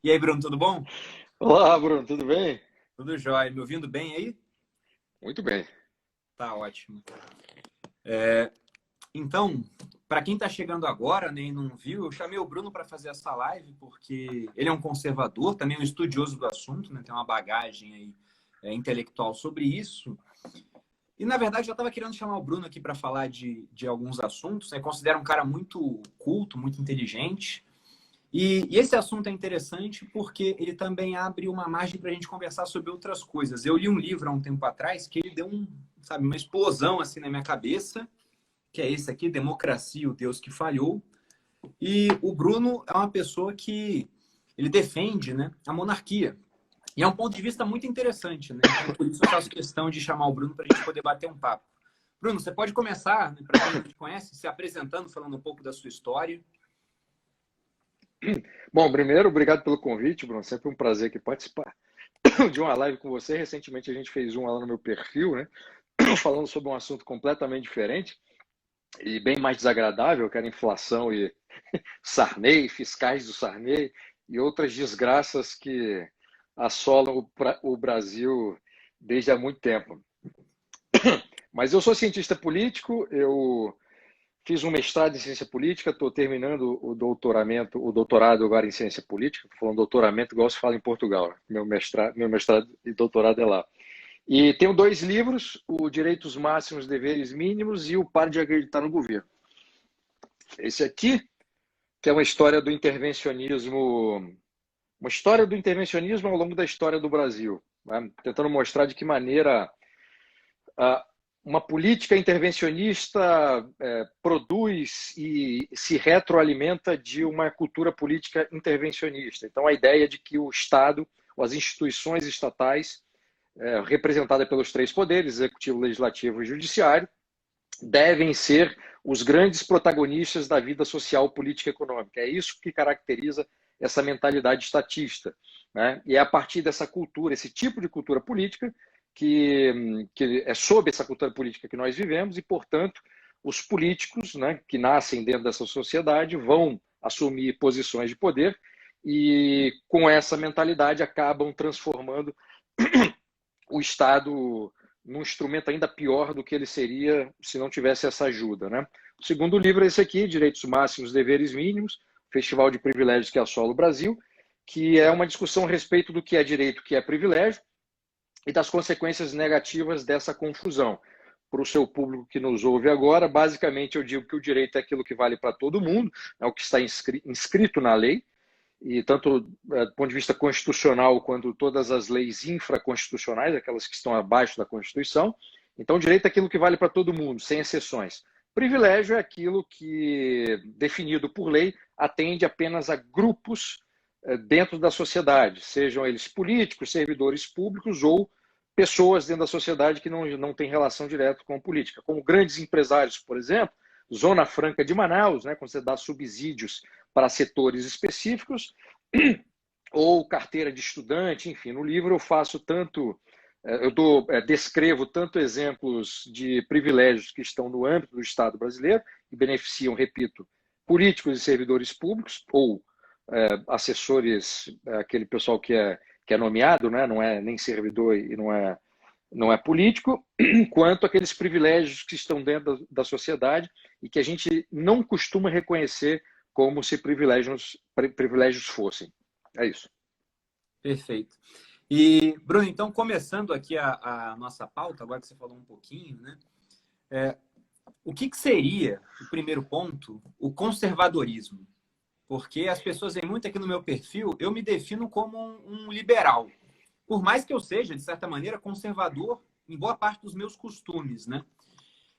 E aí, Bruno, tudo bom? Olá, Bruno, tudo bem? Tudo jóia. Me ouvindo bem aí? Muito bem. Tá ótimo. Então, para quem está chegando agora, né, e não viu, eu chamei o Bruno para fazer essa live porque ele é um conservador, também um estudioso do assunto, né, tem uma bagagem aí, intelectual sobre isso. E, na verdade, eu já estava querendo chamar o Bruno aqui para falar de alguns assuntos. Né, considero um cara muito culto, muito inteligente. E esse assunto é interessante porque ele também abre uma margem para a gente conversar sobre outras coisas. Eu li um livro há um tempo atrás que ele deu sabe, uma explosão assim na minha cabeça, que é esse aqui, Democracia, o Deus que Falhou. E o Bruno é uma pessoa que ele defende, né, a monarquia. E é um ponto de vista muito interessante, né? Então, por isso eu faço questão de chamar o Bruno para a gente poder bater um papo. Bruno, você pode começar, né, para quem não te conhece, se apresentando, falando um pouco da sua história. Bom, primeiro, obrigado pelo convite, Bruno. Sempre um prazer aqui participar de uma live com você. Recentemente a gente fez uma lá no meu perfil, né? Falando sobre um assunto completamente diferente e bem mais desagradável, que era inflação e Sarney, fiscais do Sarney e outras desgraças que assolam o Brasil desde há muito tempo. Mas eu sou cientista político, eu fiz um mestrado em ciência política, estou terminando o doutorado agora em ciência política, estou falando doutoramento igual se fala em Portugal, né? Meu mestrado e doutorado é lá. E tenho dois livros, o Direitos Máximos, Deveres Mínimos e o Pare de Acreditar no Governo. Esse aqui, que é uma história do intervencionismo ao longo da história do Brasil, né? Tentando mostrar de que maneira uma política intervencionista produz e se retroalimenta de uma cultura política intervencionista. Então, a ideia de que o Estado, ou as instituições estatais, representadas pelos três poderes, executivo, legislativo e judiciário, devem ser os grandes protagonistas da vida social, política e econômica. É isso que caracteriza essa mentalidade estatista, né? E é a partir dessa cultura, esse tipo de cultura política, que é sob essa cultura política que nós vivemos e, portanto, os políticos, né, que nascem dentro dessa sociedade vão assumir posições de poder e, com essa mentalidade, acabam transformando o Estado num instrumento ainda pior do que ele seria se não tivesse essa ajuda, né? O segundo livro é esse aqui, Direitos Máximos, Deveres Mínimos, Festival de Privilégios que assola o Brasil, que é uma discussão a respeito do que é direito, o que é privilégio, e das consequências negativas dessa confusão. Para o seu público que nos ouve agora, basicamente eu digo que o direito é aquilo que vale para todo mundo, é o que está inscrito na lei, e tanto do ponto de vista constitucional quanto todas as leis infraconstitucionais, aquelas que estão abaixo da Constituição. Então, o direito é aquilo que vale para todo mundo, sem exceções. Privilégio é aquilo que, definido por lei, atende apenas a grupos dentro da sociedade, sejam eles políticos, servidores públicos ou pessoas dentro da sociedade que não têm relação direta com a política, como grandes empresários, por exemplo, Zona Franca de Manaus, né, quando você dá subsídios para setores específicos, ou carteira de estudante, enfim. No livro eu faço tanto, descrevo tanto exemplos de privilégios que estão no âmbito do Estado brasileiro, que beneficiam, repito, políticos e servidores públicos, ou assessores, aquele pessoal que é nomeado, né? Não é nem servidor e não é político, quanto aqueles privilégios que estão dentro da sociedade e que a gente não costuma reconhecer como se privilégios fossem. É isso. Perfeito. E, Bruno, então, começando aqui a nossa pauta, agora que você falou um pouquinho, né? O que seria, o primeiro ponto, o conservadorismo? Porque as pessoas veem muito aqui no meu perfil, eu me defino como um liberal. Por mais que eu seja, de certa maneira, conservador em boa parte dos meus costumes, né?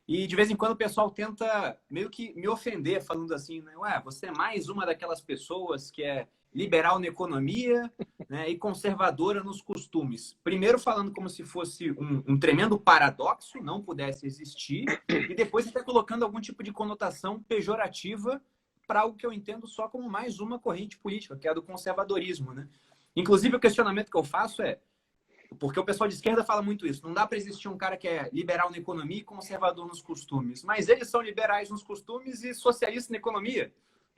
E de vez em quando o pessoal tenta meio que me ofender, falando assim, né? Ué, você é mais uma daquelas pessoas que é liberal na economia, né, e conservadora nos costumes. Primeiro falando como se fosse um tremendo paradoxo, não pudesse existir, e depois até colocando algum tipo de conotação pejorativa para algo que eu entendo só como mais uma corrente política, que é a do conservadorismo, né? Inclusive, o questionamento que eu faço é, porque o pessoal de esquerda fala muito isso. Não dá para existir um cara que é liberal na economia e conservador nos costumes. Mas eles são liberais nos costumes e socialistas na economia.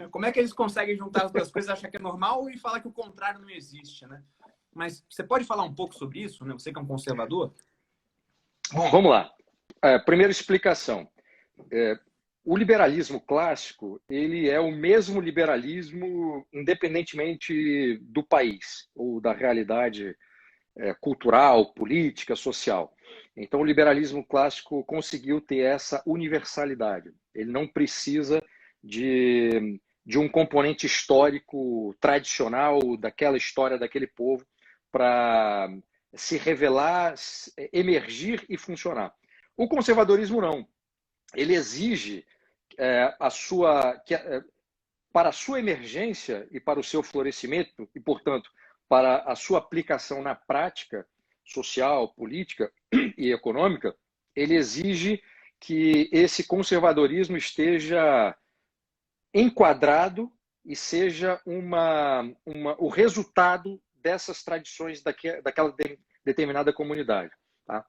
Como é que eles conseguem juntar as duas coisas, achar que é normal e falar que o contrário não existe, né? Mas você pode falar um pouco sobre isso, né? Você que é um conservador? Bom, vamos lá. Primeira explicação. O liberalismo clássico, ele é o mesmo liberalismo independentemente do país ou da realidade cultural, política, social. Então, o liberalismo clássico conseguiu ter essa universalidade. Ele não precisa de um componente histórico tradicional daquela história daquele povo para se revelar, emergir e funcionar. O conservadorismo não. Ele exige para a sua emergência e para o seu florescimento, e, portanto, para a sua aplicação na prática social, política e econômica, ele exige que esse conservadorismo enquadrado e seja o resultado dessas tradições daquela determinada comunidade. Tá?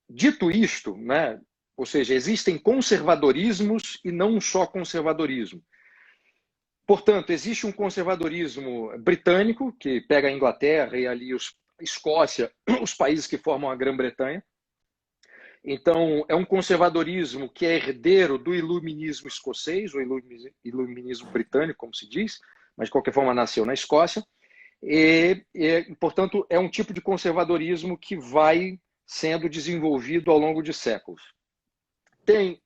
Dito isto, né, ou seja, existem conservadorismos e não só conservadorismo. Portanto, existe um conservadorismo britânico, que pega a Inglaterra e ali a Escócia, os países que formam a Grã-Bretanha. Então, é um conservadorismo que é herdeiro do iluminismo escocês, ou iluminismo britânico, como se diz, mas de qualquer forma nasceu na Escócia. Portanto, é um tipo de conservadorismo que vai sendo desenvolvido ao longo de séculos.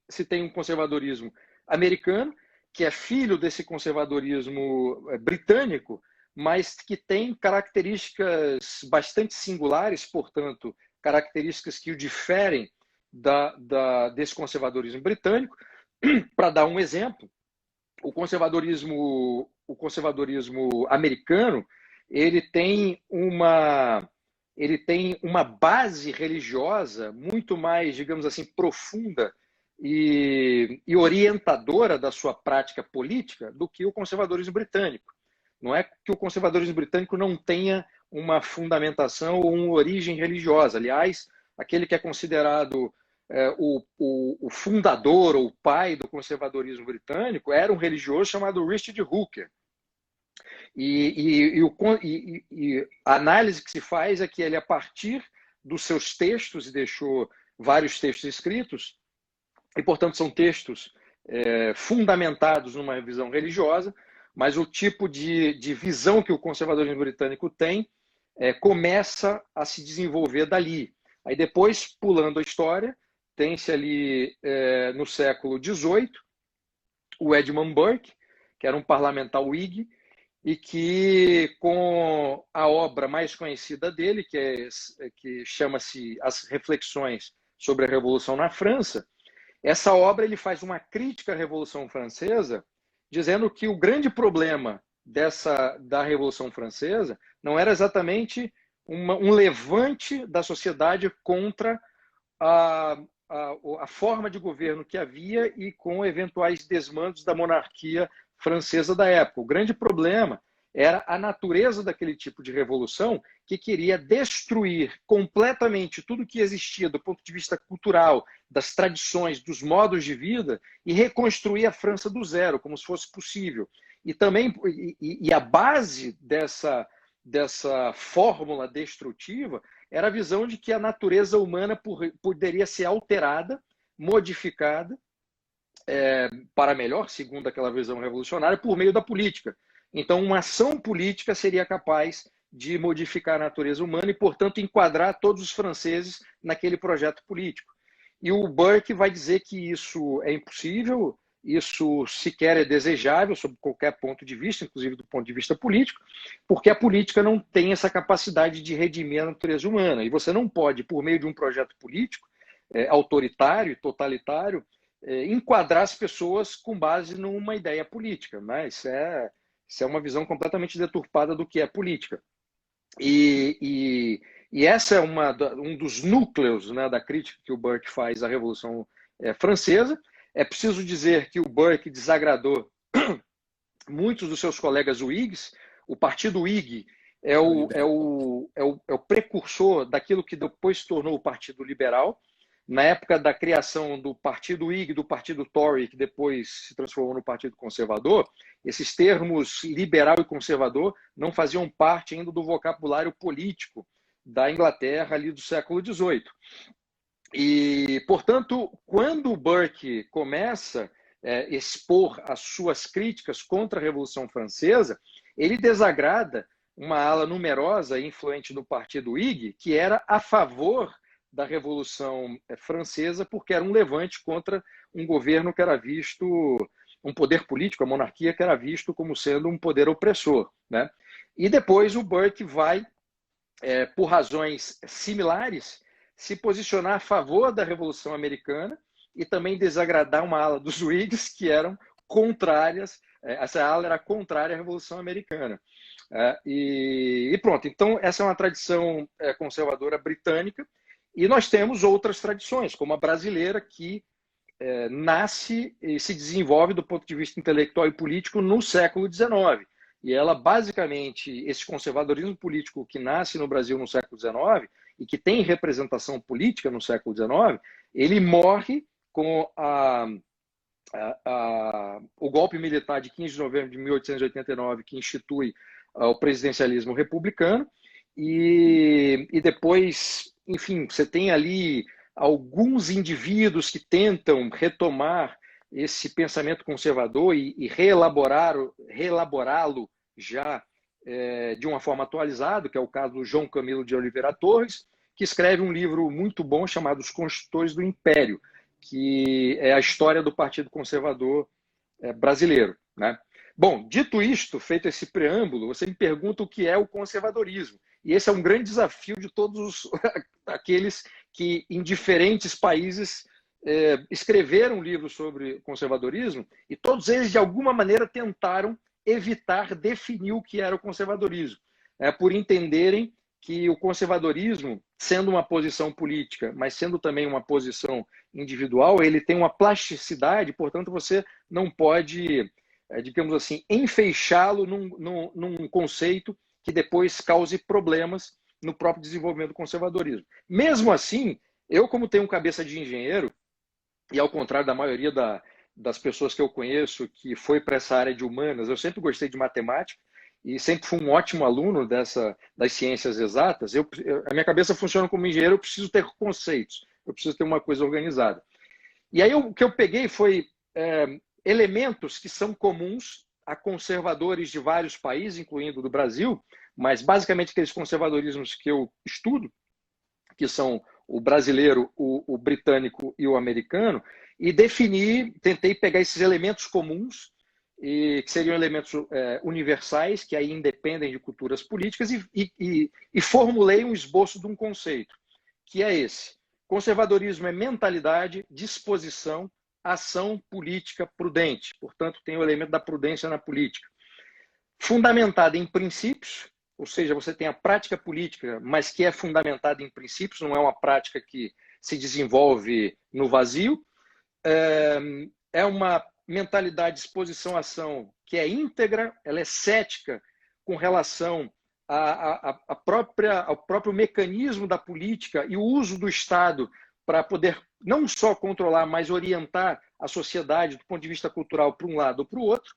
Se tem um conservadorismo americano, que é filho desse conservadorismo britânico, mas que tem características bastante singulares, portanto, características que o diferem desse conservadorismo britânico. Para dar um exemplo, o conservadorismo americano ele tem uma base religiosa muito mais, digamos assim, profunda e orientadora da sua prática política do que o conservadorismo britânico. Não é que o conservadorismo britânico não tenha uma fundamentação ou uma origem religiosa. Aliás, aquele que é considerado o fundador ou o pai do conservadorismo britânico era um religioso chamado Richard Hooker. E a análise que se faz é que ele, a partir dos seus textos, e deixou vários textos escritos, e, portanto, são textos fundamentados numa visão religiosa, mas o tipo de visão que o conservadorismo britânico tem começa a se desenvolver dali. Aí depois, pulando a história, tem-se ali no século XVIII o Edmund Burke, que era um parlamentar Whig, e que, com a obra mais conhecida dele, que chama-se As Reflexões sobre a Revolução na França, essa obra ele faz uma crítica à Revolução Francesa, dizendo que o grande problema da Revolução Francesa não era exatamente um levante da sociedade contra a forma de governo que havia e com eventuais desmandos da monarquia francesa da época. O grande problema era a natureza daquele tipo de revolução que queria destruir completamente tudo que existia do ponto de vista cultural, das tradições, dos modos de vida e reconstruir a França do zero, como se fosse possível. E também a base dessa fórmula destrutiva era a visão de que a natureza humana poderia ser alterada, modificada, para melhor, segundo aquela visão revolucionária, por meio da política. Então, uma ação política seria capaz de modificar a natureza humana e, portanto, enquadrar todos os franceses naquele projeto político. E o Burke vai dizer que isso é impossível, isso sequer é desejável, sob qualquer ponto de vista, inclusive do ponto de vista político, porque a política não tem essa capacidade de redimir a natureza humana. E você não pode, por meio de um projeto político autoritário, totalitário, enquadrar as pessoas com base numa ideia política. Né? Isso é uma visão completamente deturpada do que é política. E essa é um dos núcleos, né, da crítica que o Burke faz à Revolução Francesa. É preciso dizer que o Burke desagradou muitos dos seus colegas Whigs. O Partido Whig é o precursor daquilo que depois se tornou o Partido Liberal. na época da criação do Partido Whig, do Partido Tory, que depois se transformou no Partido Conservador, esses termos liberal e conservador não faziam parte ainda do vocabulário político da Inglaterra ali do século XVIII. E, portanto, quando o Burke começa a expor as suas críticas contra a Revolução Francesa, ele desagrada uma ala numerosa e influente do Partido Whig, que era a favor da Revolução Francesa, porque era um levante contra um governo que era visto, um poder político, a monarquia, que era visto como sendo um poder opressor, né? E depois o Burke vai, por razões similares, se posicionar a favor da Revolução Americana e também desagradar uma ala dos Whigs que eram contrárias, essa ala era contrária à Revolução Americana. E pronto, então essa é uma tradição conservadora britânica, e nós temos outras tradições, como a brasileira, que nasce e se desenvolve do ponto de vista intelectual e político no século XIX. E ela, basicamente, esse conservadorismo político que nasce no Brasil no século XIX e que tem representação política no século XIX, ele morre com o golpe militar de 15 de novembro de 1889, que institui o presidencialismo republicano, e depois, enfim, você tem ali alguns indivíduos que tentam retomar esse pensamento conservador e reelaborá-lo já de uma forma atualizada, que é o caso do João Camilo de Oliveira Torres, que escreve um livro muito bom chamado Os Construtores do Império, que é a história do Partido Conservador brasileiro, né? Bom, dito isto, feito esse preâmbulo, você me pergunta o que é o conservadorismo. E esse é um grande desafio de todos aqueles que, em diferentes países, escreveram livros sobre conservadorismo, e todos eles, de alguma maneira, tentaram evitar definir o que era o conservadorismo, por entenderem que o conservadorismo, sendo uma posição política, mas sendo também uma posição individual, ele tem uma plasticidade, portanto, você não pode, digamos assim, enfeixá-lo num conceito que depois cause problemas no próprio desenvolvimento do conservadorismo. Mesmo assim, eu, como tenho cabeça de engenheiro, e ao contrário da maioria das pessoas que eu conheço que foi para essa área de humanas, eu sempre gostei de matemática e sempre fui um ótimo aluno das ciências exatas. A minha cabeça funciona como engenheiro, eu preciso ter conceitos, eu preciso ter uma coisa organizada. E aí o que eu peguei foi elementos que são comuns a conservadores de vários países, incluindo do Brasil, mas basicamente aqueles conservadorismos que eu estudo, que são o brasileiro, o britânico e o americano, e tentei pegar esses elementos comuns, que seriam elementos universais, que aí independem de culturas políticas, e formulei um esboço de um conceito, que é esse. Conservadorismo é mentalidade, disposição, ação política prudente. Portanto, tem o elemento da prudência na política. Fundamentada em princípios, ou seja, você tem a prática política, mas que é fundamentada em princípios, não é uma prática que se desenvolve no vazio. É uma mentalidade, disposição, ação que é íntegra, ela é cética com relação ao próprio mecanismo da política e o uso do Estado para poder não só controlar, mas orientar a sociedade do ponto de vista cultural para um lado ou para o outro.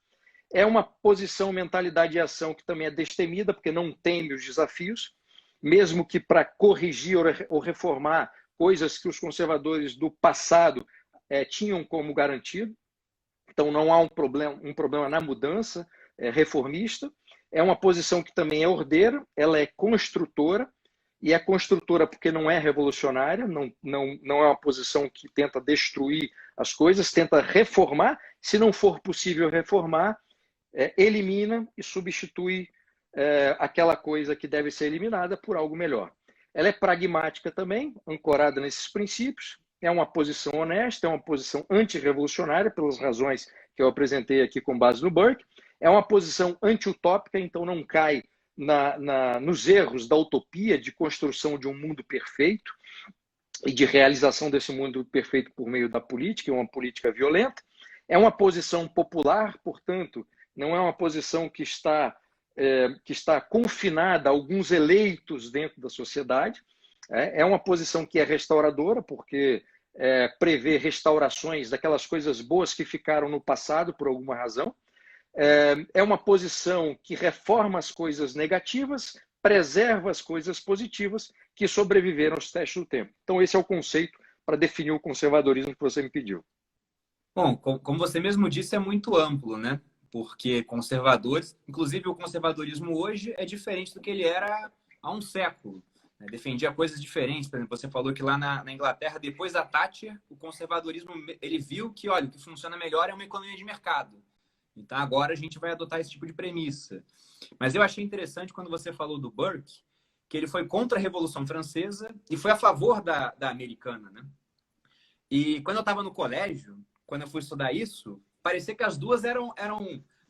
É uma posição, mentalidade e ação que também é destemida, porque não teme os desafios, mesmo que para corrigir ou reformar coisas que os conservadores do passado tinham como garantido. Então, não há um problema na mudança reformista. É uma posição que também é ordeira, ela é construtora, e é construtora porque não é revolucionária, não é uma posição que tenta destruir as coisas, tenta reformar. Se não for possível reformar, elimina e substitui aquela coisa que deve ser eliminada por algo melhor. Ela é pragmática também, ancorada nesses princípios, é uma posição honesta, é uma posição antirrevolucionária, pelas razões que eu apresentei aqui com base no Burke, é uma posição anti-utópica, então não cai nos erros da utopia de construção de um mundo perfeito e de realização desse mundo perfeito por meio da política, uma política violenta. É uma posição popular, portanto, não é uma posição que está confinada a alguns eleitos dentro da sociedade. É uma posição que é restauradora, porque prevê restaurações daquelas coisas boas que ficaram no passado por alguma razão. É uma posição que reforma as coisas negativas, preserva as coisas positivas que sobreviveram aos testes do tempo. Então, esse é o conceito para definir o conservadorismo que você me pediu. Bom, como você mesmo disse, é muito amplo, né? Porque conservadores, inclusive o conservadorismo hoje é diferente do que ele era há um século, né? Defendia coisas diferentes. Por exemplo, você falou que lá na Inglaterra, depois da Thatcher, o conservadorismo, ele viu que, olha, o que funciona melhor é uma economia de mercado. Então, agora a gente vai adotar esse tipo de premissa. Mas eu achei interessante quando você falou do Burke, que ele foi contra a Revolução Francesa e foi a favor da americana, né? E quando eu estava no colégio, quando eu fui estudar isso, parecia que as duas eram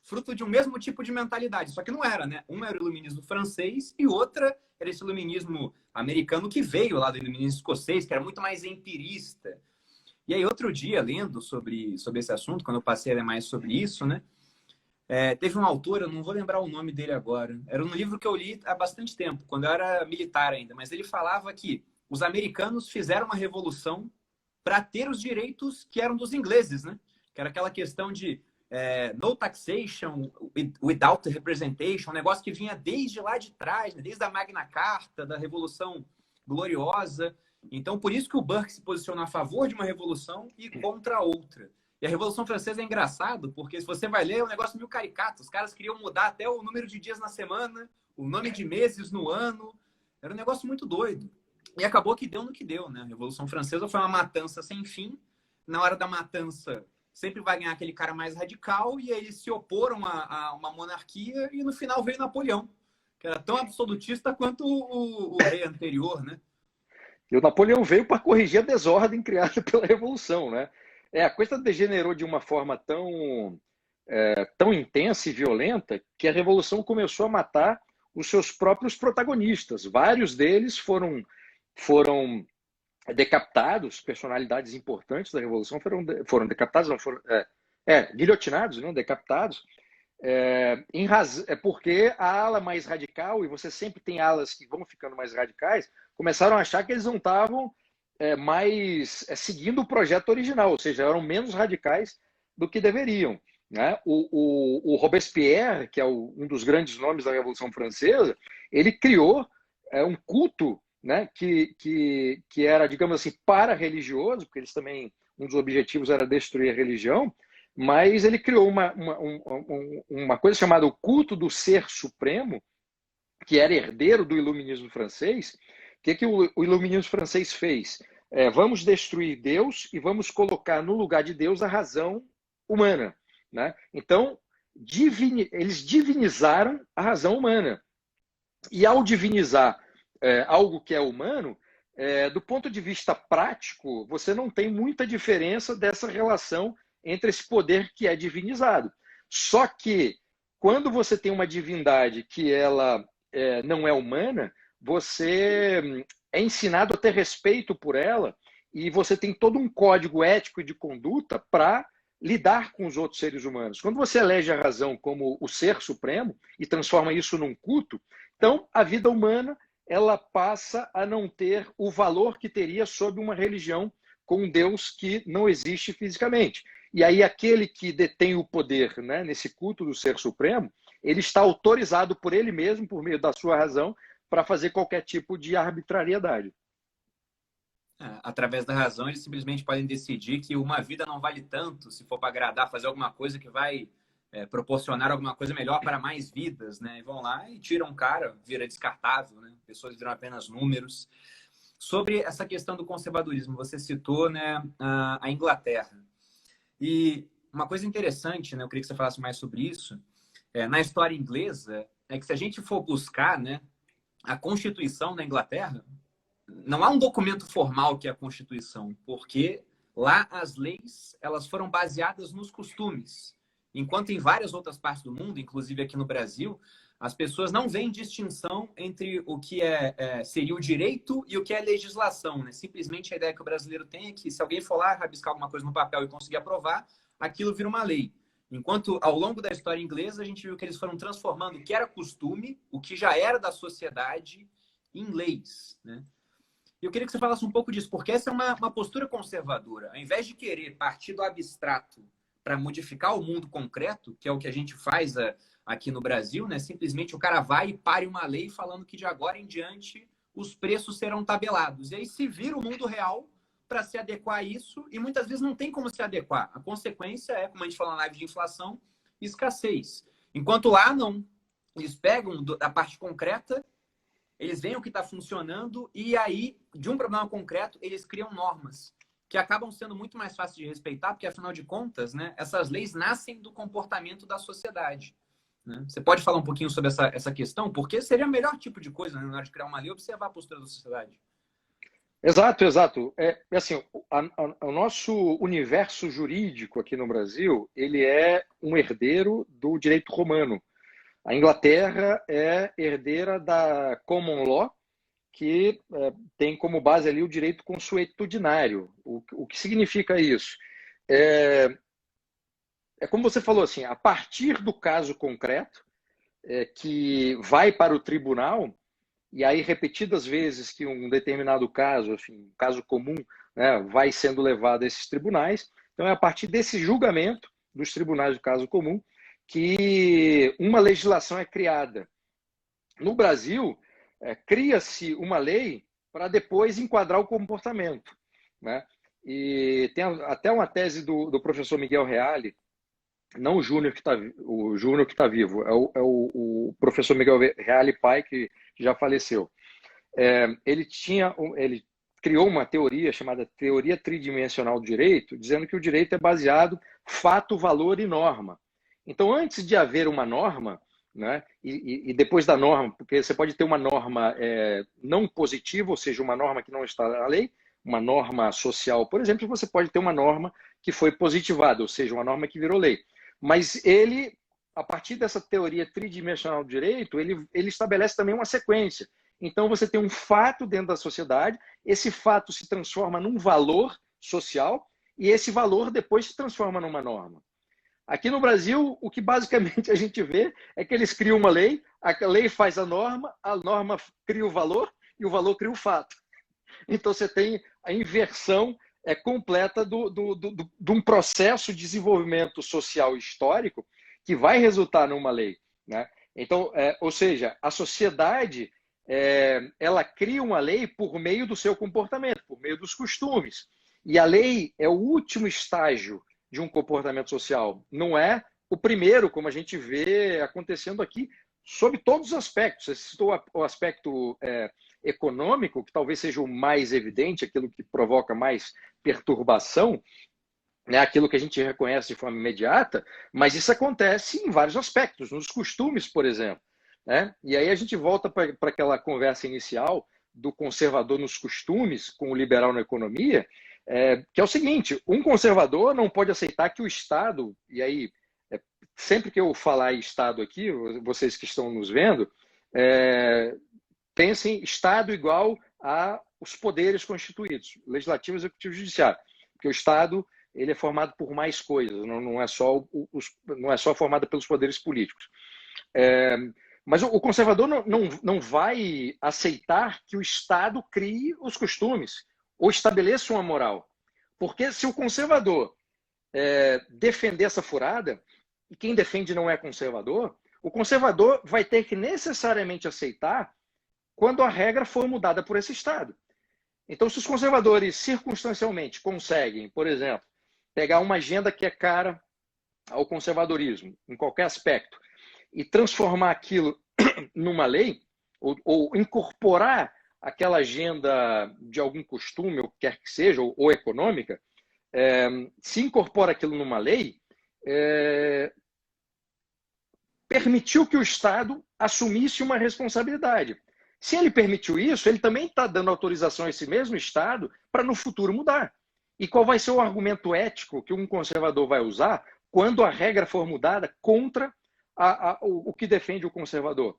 fruto de um mesmo tipo de mentalidade. Só que não era, né? Uma era o iluminismo francês e outra era esse iluminismo americano que veio lá do iluminismo escocês, que era muito mais empirista. E aí, outro dia, lendo sobre esse assunto, quando eu passei a ler mais sobre isso, né? Teve um autor, eu não vou lembrar o nome dele agora, era um livro que eu li há bastante tempo, quando eu era militar ainda, mas ele falava que os americanos fizeram uma revolução para ter os direitos que eram dos ingleses, né? Que era aquela questão de no taxation without representation, um negócio que vinha desde lá de trás, né? Desde a Magna Carta, da Revolução Gloriosa. Então, por isso que o Burke se posicionou a favor de uma revolução e contra outra. E a Revolução Francesa é engraçado, porque se você vai ler, é um negócio meio caricato. Os caras queriam mudar até o número de dias na semana, o nome de meses no ano. Era um negócio muito doido. E acabou que deu no que deu, né? A Revolução Francesa foi uma matança sem fim. Na hora da matança, sempre vai ganhar aquele cara mais radical, e aí eles se oporam a uma monarquia, e no final veio Napoleão, que era tão absolutista quanto o rei anterior, né? E o Napoleão veio para corrigir a desordem criada pela Revolução, né? A coisa degenerou de uma forma tão intensa e violenta que a Revolução começou a matar os seus próprios protagonistas. Vários deles foram decapitados, personalidades importantes da Revolução foram decapitados, não foram guilhotinados, não decapitados, porque a ala mais radical, e você sempre tem alas que vão ficando mais radicais, começaram a achar que eles não estavam mais seguindo o projeto original, ou seja, eram menos radicais do que deveriam, né? O Robespierre, que é um dos grandes nomes da Revolução Francesa, ele criou um culto, né, que era, digamos assim, para-religioso, porque eles também, um dos objetivos era destruir a religião, mas ele criou uma coisa chamada o culto do Ser Supremo, que era herdeiro do iluminismo francês. O que o iluminismo francês fez? Vamos destruir Deus e vamos colocar no lugar de Deus a razão humana, né? Então, eles divinizaram a razão humana. E ao divinizar algo que é humano, do ponto de vista prático, você não tem muita diferença dessa relação entre esse poder que é divinizado. Só que, quando você tem uma divindade que ela não é humana, você é ensinado a ter respeito por ela e você tem todo um código ético e de conduta para lidar com os outros seres humanos. Quando você elege a razão como o ser supremo e transforma isso num culto, então a vida humana ela passa a não ter o valor que teria sob uma religião com um Deus que não existe fisicamente. E aí aquele que detém o poder, né, nesse culto do Ser Supremo, ele está autorizado por ele mesmo, por meio da sua razão, para fazer qualquer tipo de arbitrariedade. Através da razão, eles simplesmente podem decidir que uma vida não vale tanto se for para agradar, fazer alguma coisa que vai proporcionar alguma coisa melhor para mais vidas, né? E vão lá e tiram um cara, vira descartável, né? Pessoas viram apenas números. Sobre essa questão do conservadorismo, você citou, né, a Inglaterra. E uma coisa interessante, né, eu queria que você falasse mais sobre isso, na história inglesa, é que se a gente for buscar, né, a Constituição da Inglaterra, não há um documento formal que é a Constituição, porque lá as leis elas foram baseadas nos costumes. Enquanto em várias outras partes do mundo, inclusive aqui no Brasil, as pessoas não veem distinção entre o que seria o direito e o que é legislação, né? Simplesmente a ideia que o brasileiro tem é que se alguém for lá rabiscar alguma coisa no papel e conseguir aprovar, aquilo vira uma lei. Enquanto ao longo da história inglesa, a gente viu que eles foram transformando o que era costume, o que já era da sociedade, em leis, né? E eu queria que você falasse um pouco disso, porque essa é uma postura conservadora. Ao invés de querer partir do abstrato para modificar o mundo concreto, que é o que a gente faz aqui no Brasil, né? Simplesmente o cara vai e pare uma lei falando que de agora em diante os preços serão tabelados. E aí se vira o mundo real para se adequar a isso, e muitas vezes não tem como se adequar. A consequência é, como a gente falou na live de inflação, escassez. Enquanto lá, não. Eles pegam a parte concreta, eles veem o que está funcionando, e aí, de um problema concreto, eles criam normas que acabam sendo muito mais fáceis de respeitar, porque, afinal de contas, né, essas leis nascem do comportamento da sociedade. Né? Você pode falar um pouquinho sobre essa questão? Porque seria o melhor tipo de coisa, né, na hora de criar uma lei, observar a postura da sociedade. Exato, exato. Assim, o nosso universo jurídico aqui no Brasil, ele é um herdeiro do direito romano. A Inglaterra é herdeira da common law, que tem como base ali o direito consuetudinário. O que significa isso? É como você falou, assim, a partir do caso concreto, que vai para o tribunal, e aí repetidas vezes que um determinado caso, enfim, um caso comum, né, vai sendo levado a esses tribunais. Então é a partir desse julgamento dos tribunais do caso comum que uma legislação é criada. No Brasil, cria-se uma lei para depois enquadrar o comportamento, né? E tem até uma tese do professor Miguel Reale, não o Júnior que está vivo, é o professor Miguel Reale pai, que já faleceu. Ele criou uma teoria chamada teoria tridimensional do direito, dizendo que o direito é baseado fato, valor e norma. Então, antes de haver uma norma, né, e depois da norma, porque você pode ter uma norma não positiva, ou seja, uma norma que não está na lei, uma norma social, por exemplo, você pode ter uma norma que foi positivada, ou seja, uma norma que virou lei. Mas ele, a partir dessa teoria tridimensional do direito, ele estabelece também uma sequência. Então, você tem um fato dentro da sociedade, esse fato se transforma num valor social, e esse valor depois se transforma numa norma. Aqui no Brasil, o que basicamente a gente vê é que eles criam uma lei, a lei faz a norma cria o valor e o valor cria o fato. Então você tem a inversão completa de um processo de desenvolvimento social histórico que vai resultar numa lei, né? Então, ou seja, a sociedade ela cria uma lei por meio do seu comportamento, por meio dos costumes. E a lei é o último estágio de um comportamento social. Não é o primeiro, como a gente vê acontecendo aqui, sob todos os aspectos. Você citou o aspecto econômico, que talvez seja o mais evidente, aquilo que provoca mais perturbação, né, aquilo que a gente reconhece de forma imediata, mas isso acontece em vários aspectos, nos costumes, por exemplo. Né? E aí a gente volta para aquela conversa inicial do conservador nos costumes com o liberal na economia, que é o seguinte: um conservador não pode aceitar que o Estado, e aí, sempre que eu falar em Estado aqui, vocês que estão nos vendo, pensem Estado igual aos poderes constituídos, legislativo, executivo e judiciário, porque o Estado ele é formado por mais coisas, não é só formado pelos poderes políticos. Mas o conservador não vai aceitar que o Estado crie os costumes ou estabeleça uma moral. Porque se o conservador defender essa furada, e quem defende não é conservador, o conservador vai ter que necessariamente aceitar quando a regra for mudada por esse Estado. Então, se os conservadores circunstancialmente conseguem, por exemplo, pegar uma agenda que é cara ao conservadorismo, em qualquer aspecto, e transformar aquilo numa lei, ou incorporar aquela agenda de algum costume, ou quer que seja, ou econômica, se incorpora aquilo numa lei, permitiu que o Estado assumisse uma responsabilidade. Se ele permitiu isso, ele também está dando autorização a esse mesmo Estado para no futuro mudar. E qual vai ser o argumento ético que um conservador vai usar quando a regra for mudada contra o que defende o conservador?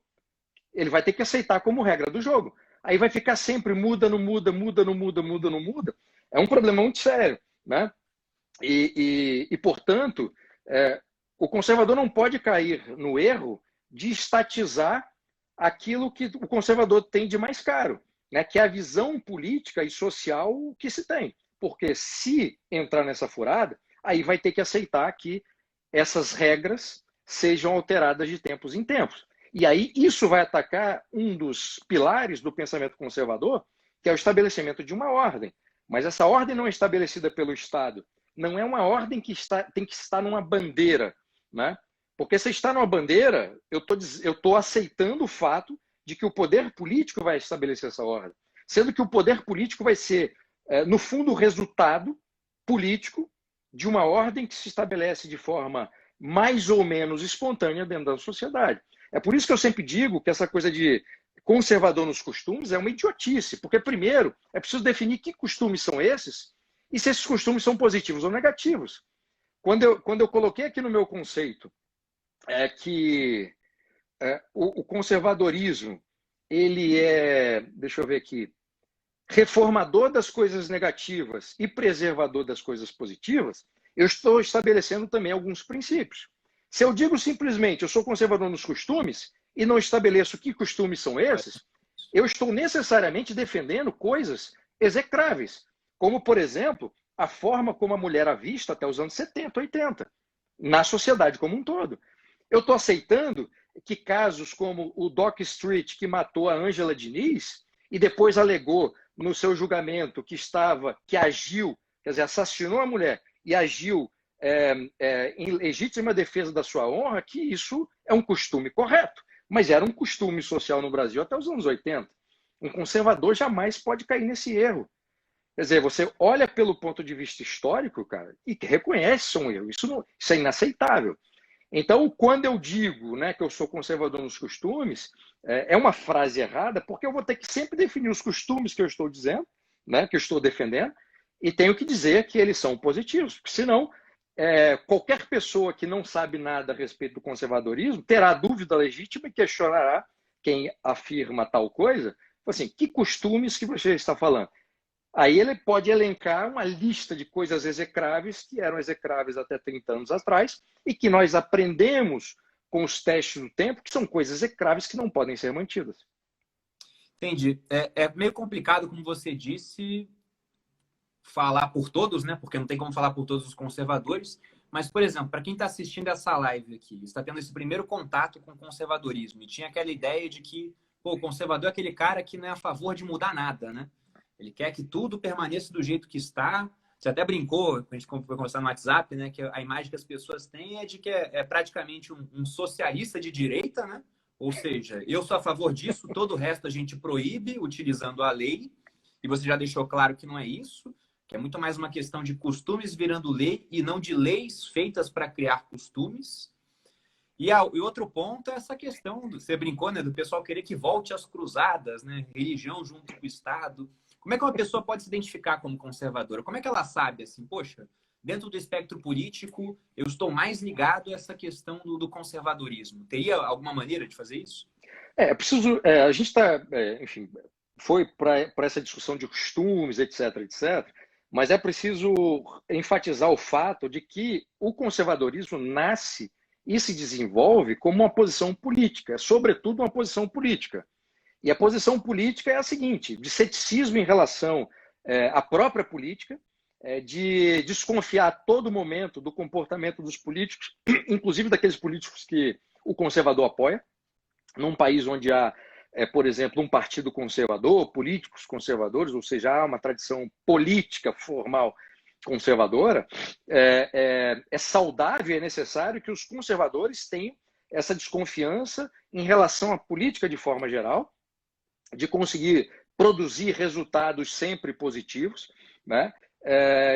Ele vai ter que aceitar como regra do jogo. Aí vai ficar sempre muda, não muda, muda, não muda, muda, não muda. É um problema muito sério, né? E portanto, o conservador não pode cair no erro de estatizar aquilo que o conservador tem de mais caro, né, que é a visão política e social que se tem. Porque se entrar nessa furada, aí vai ter que aceitar que essas regras sejam alteradas de tempos em tempos. E aí isso vai atacar um dos pilares do pensamento conservador, que é o estabelecimento de uma ordem. Mas essa ordem não é estabelecida pelo Estado. Não é uma ordem que tem que estar numa bandeira, né? Porque se está numa bandeira, eu estou aceitando o fato de que o poder político vai estabelecer essa ordem. Sendo que o poder político vai ser, no fundo, o resultado político de uma ordem que se estabelece de forma mais ou menos espontânea dentro da sociedade. É por isso que eu sempre digo que essa coisa de conservador nos costumes é uma idiotice, porque, primeiro, é preciso definir que costumes são esses e se esses costumes são positivos ou negativos. Quando eu coloquei aqui no meu conceito que o conservadorismo, ele é, deixa eu ver aqui, reformador das coisas negativas e preservador das coisas positivas, eu estou estabelecendo também alguns princípios. Se eu digo simplesmente eu sou conservador nos costumes e não estabeleço que costumes são esses, eu estou necessariamente defendendo coisas execráveis, como, por exemplo, a forma como a mulher era vista até os anos 70, 80, na sociedade como um todo. Eu estou aceitando que casos como o Dock Street, que matou a Ângela Diniz, e depois alegou no seu julgamento que agiu, quer dizer, assassinou a mulher e agiu em legítima defesa da sua honra, que isso é um costume correto. Mas era um costume social no Brasil até os anos 80. Um conservador jamais pode cair nesse erro. Quer dizer, você olha pelo ponto de vista histórico, cara, e reconhece um erro. Isso é inaceitável. Então, quando eu digo, né, que eu sou conservador nos costumes, é uma frase errada, porque eu vou ter que sempre definir os costumes que eu estou dizendo, né, que eu estou defendendo, e tenho que dizer que eles são positivos, porque senão qualquer pessoa que não sabe nada a respeito do conservadorismo terá dúvida legítima e questionará quem afirma tal coisa, assim, que costumes que você está falando? Aí ele pode elencar uma lista de coisas execráveis que eram execráveis até 30 anos atrás e que nós aprendemos com os testes do tempo que são coisas execráveis que não podem ser mantidas. Entendi. É meio complicado, como você disse, falar por todos, né? Porque não tem como falar por todos os conservadores. Mas, por exemplo, para quem está assistindo essa live aqui, está tendo esse primeiro contato com o conservadorismo e tinha aquela ideia de que o conservador é aquele cara que não é a favor de mudar nada, né? Ele quer que tudo permaneça do jeito que está. Você até brincou, a gente foi conversar no WhatsApp, né? Que a imagem que as pessoas têm é de que é praticamente um socialista de direita, né? Ou seja, eu sou a favor disso, todo o resto a gente proíbe utilizando a lei. E você já deixou claro que não é isso, que é muito mais uma questão de costumes virando lei e não de leis feitas para criar costumes. E outro ponto é essa questão, você brincou, né? Do pessoal querer que volte às cruzadas, né? Religião junto com o Estado. Como é que uma pessoa pode se identificar como conservadora? Como é que ela sabe, assim, poxa, dentro do espectro político, eu estou mais ligado a essa questão do conservadorismo? Teria alguma maneira de fazer isso? Preciso. A gente está, enfim, foi para essa discussão de costumes, etc, etc, mas é preciso enfatizar o fato de que o conservadorismo nasce e se desenvolve como uma posição política, sobretudo uma posição política. E a posição política é a seguinte, de ceticismo em relação à própria política, de desconfiar a todo momento do comportamento dos políticos, inclusive daqueles políticos que o conservador apoia, num país onde há, por exemplo, um partido conservador, políticos conservadores, ou seja, há uma tradição política formal conservadora, é saudável e é necessário que os conservadores tenham essa desconfiança em relação à política de forma geral, de conseguir produzir resultados sempre positivos, né?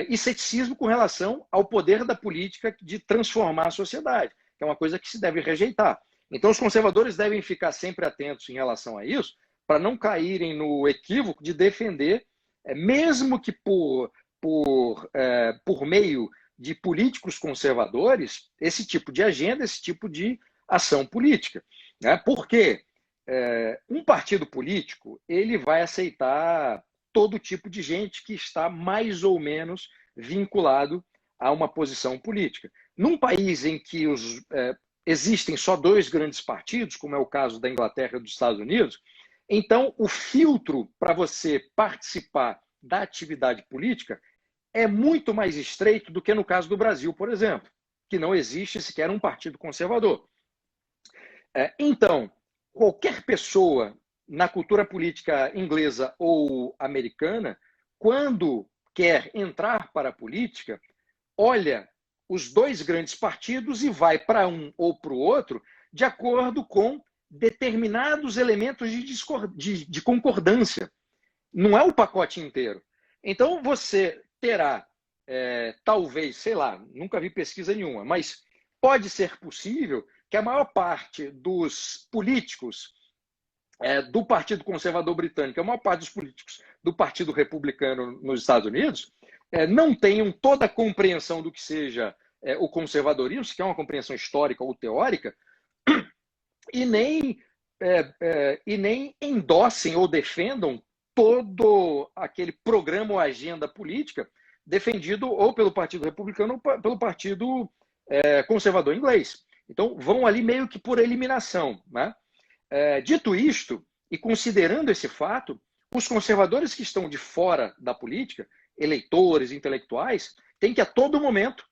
E ceticismo com relação ao poder da política de transformar a sociedade, que é uma coisa que se deve rejeitar. Então, os conservadores devem ficar sempre atentos em relação a isso, para não caírem no equívoco de defender, mesmo que por meio de políticos conservadores, esse tipo de agenda, esse tipo de ação política. Né? Por quê? Um partido político ele vai aceitar todo tipo de gente que está mais ou menos vinculado a uma posição política. Num país em que existem só dois grandes partidos, como é o caso da Inglaterra e dos Estados Unidos, Então, o filtro para você participar da atividade política é muito mais estreito do que no caso do Brasil, por exemplo, que não existe sequer um partido conservador. Então, qualquer pessoa na cultura política inglesa ou americana, quando quer entrar para a política, olha os dois grandes partidos e vai para um ou para o outro de acordo com determinados elementos de concordância. Não é o pacote inteiro. Então, você terá, talvez, sei lá, nunca vi pesquisa nenhuma, mas pode ser possível que a maior parte dos políticos do Partido Conservador Britânico, a maior parte dos políticos do Partido Republicano nos Estados Unidos, não tenham toda a compreensão do que seja o conservadorismo, que é uma compreensão histórica ou teórica, e nem endossem ou defendam todo aquele programa ou agenda política defendido ou pelo Partido Republicano ou pelo Partido Conservador inglês. Então, vão ali meio que por eliminação, né? Dito isto, e considerando esse fato, os conservadores que estão de fora da política, eleitores, intelectuais, têm que a todo momento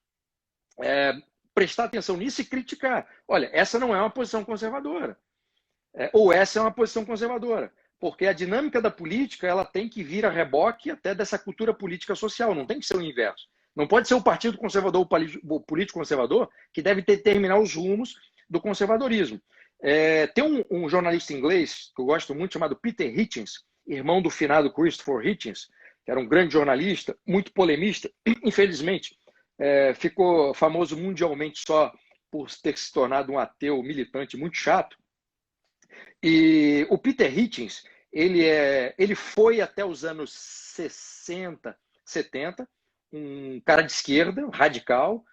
prestar atenção nisso e criticar. Olha, essa não é uma posição conservadora. Ou essa é uma posição conservadora. Porque a dinâmica da política ela tem que vir a reboque até dessa cultura política social, não tem que ser o inverso. Não pode ser o Partido Conservador ou o político conservador que deve determinar os rumos do conservadorismo. Tem um jornalista inglês que eu gosto muito, chamado Peter Hitchens, irmão do finado Christopher Hitchens, que era um grande jornalista, muito polemista, infelizmente, ficou famoso mundialmente só por ter se tornado um ateu militante muito chato. E o Peter Hitchens, ele foi até os anos 60, 70, um cara de esquerda, radical.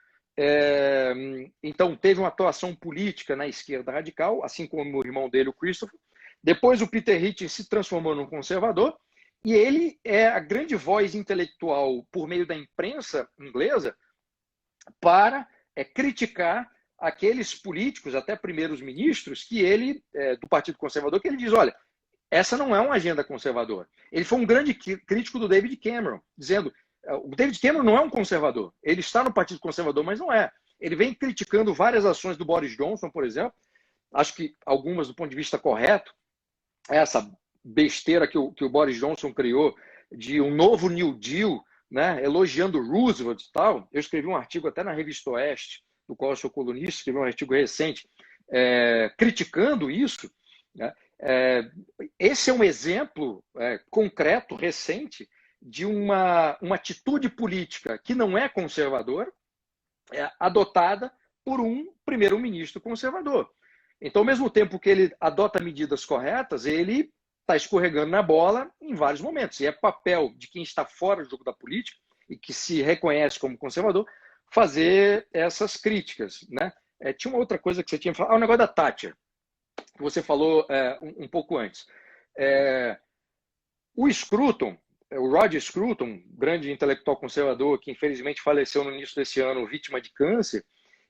Então teve uma atuação política na esquerda radical, assim como o irmão dele, o Christopher. Depois o Peter Hitchens se transformou num conservador e ele é a grande voz intelectual por meio da imprensa inglesa para criticar aqueles políticos, até primeiros ministros, que ele, do Partido Conservador, que ele diz, olha, essa não é uma agenda conservadora. Ele foi um grande crítico do David Cameron, dizendo, o David Cameron não é um conservador, ele está no Partido Conservador, mas não é. Ele vem criticando várias ações do Boris Johnson, por exemplo, acho que algumas do ponto de vista correto, essa besteira que o Boris Johnson criou de um novo New Deal, né, elogiando Roosevelt e tal. Eu escrevi um artigo até na Revista Oeste, do qual eu sou colunista, escrevi um artigo recente criticando isso. Né? Esse é um exemplo concreto, recente, de uma atitude política que não é conservadora, adotada por um primeiro-ministro conservador. Então, ao mesmo tempo que ele adota medidas corretas, ele está escorregando na bola em vários momentos. E é papel de quem está fora do jogo da política e que se reconhece como conservador fazer essas críticas. Né? Tinha uma outra coisa que você tinha falado, o negócio da Thatcher, que você falou um pouco antes. O Scruton, o Roger Scruton, grande intelectual conservador que infelizmente faleceu no início desse ano, vítima de câncer,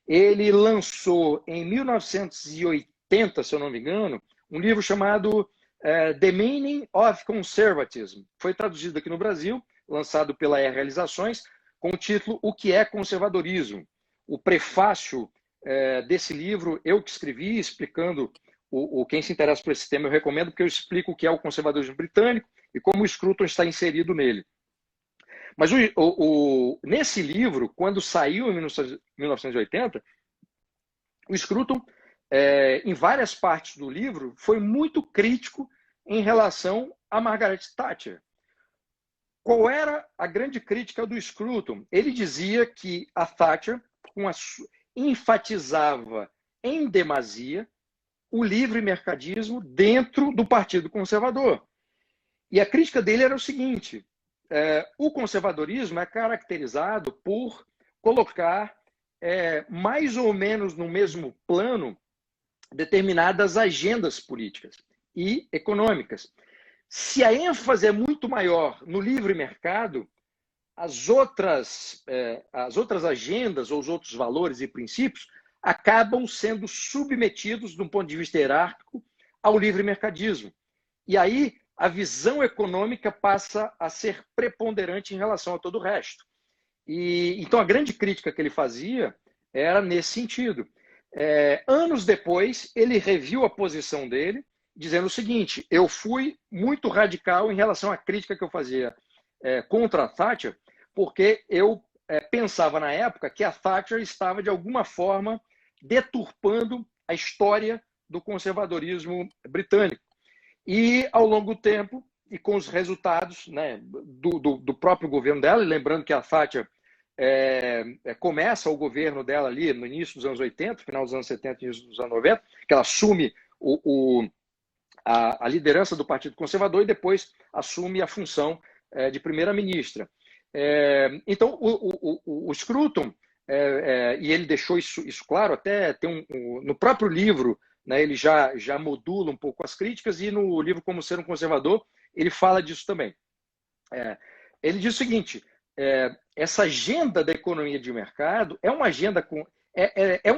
ele lançou em 1980, se eu não me engano, um livro chamado The Meaning of Conservatism. Foi traduzido aqui no Brasil, lançado pela Realizações, com o título O que é Conservadorismo. O prefácio desse livro, eu que escrevi, explicando, quem se interessa por esse tema, eu recomendo, porque eu explico o que é o conservadorismo britânico e como o Scruton está inserido nele. Mas nesse livro, quando saiu em 1980, o Scruton, em várias partes do livro, foi muito crítico em relação a Margaret Thatcher. Qual era a grande crítica do Scruton? Ele dizia que a Thatcher enfatizava em demasia o livre mercadismo dentro do Partido Conservador. E a crítica dele era o seguinte: o conservadorismo é caracterizado por colocar mais ou menos no mesmo plano determinadas agendas políticas e econômicas. Se a ênfase é muito maior no livre mercado, as outras agendas ou os outros valores e princípios acabam sendo submetidos, de um ponto de vista hierárquico, ao livre mercadismo. E aí a visão econômica passa a ser preponderante em relação a todo o resto. E então a grande crítica que ele fazia era nesse sentido. Anos depois, ele reviu a posição dele, dizendo o seguinte: eu fui muito radical em relação à crítica que eu fazia contra a Thatcher, porque eu pensava na época que a Thatcher estava, de alguma forma, deturpando a história do conservadorismo britânico. E, ao longo do tempo, e com os resultados, né, do próprio governo dela, e lembrando que a Thatcher começa o governo dela ali no início dos anos 80, final dos anos 70, início dos anos 90, que ela assume a liderança do Partido Conservador e depois assume a função de primeira-ministra. Então, o Scruton, e ele deixou isso claro, até tem no próprio livro, né, ele já modula um pouco as críticas, e no livro Como Ser um Conservador, ele fala disso também. Ele diz o seguinte: essa agenda da economia de mercado é uma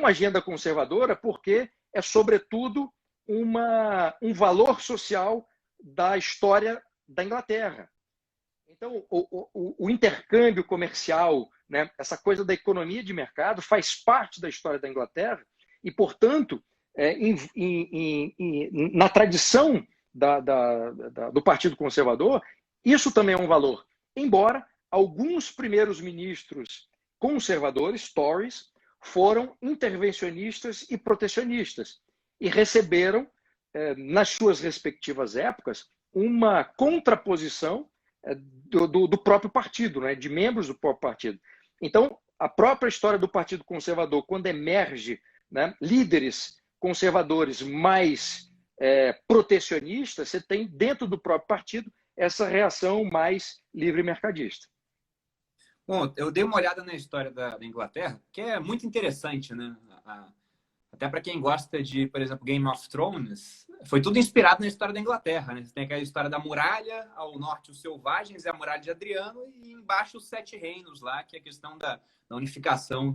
agenda conservadora porque é, sobretudo, um valor social da história da Inglaterra. Então, o intercâmbio comercial, né, essa coisa da economia de mercado, faz parte da história da Inglaterra e, portanto, na tradição do Partido Conservador, isso também é um valor. Embora alguns primeiros ministros conservadores, Tories, foram intervencionistas e protecionistas e receberam, nas suas respectivas épocas, uma contraposição do próprio partido, né, de membros do próprio partido. Então, a própria história do Partido Conservador, quando emerge, né, líderes conservadores mais protecionistas, você tem dentro do próprio partido essa reação mais livre-mercadista. Bom, eu dei uma olhada na história da Inglaterra, que é muito interessante, né? Até para quem gosta de, por exemplo, Game of Thrones, foi tudo inspirado na história da Inglaterra, né? Você tem aquela história da muralha, ao norte os selvagens e a muralha de Adriano, e embaixo os 7 reinos lá, que é a questão da unificação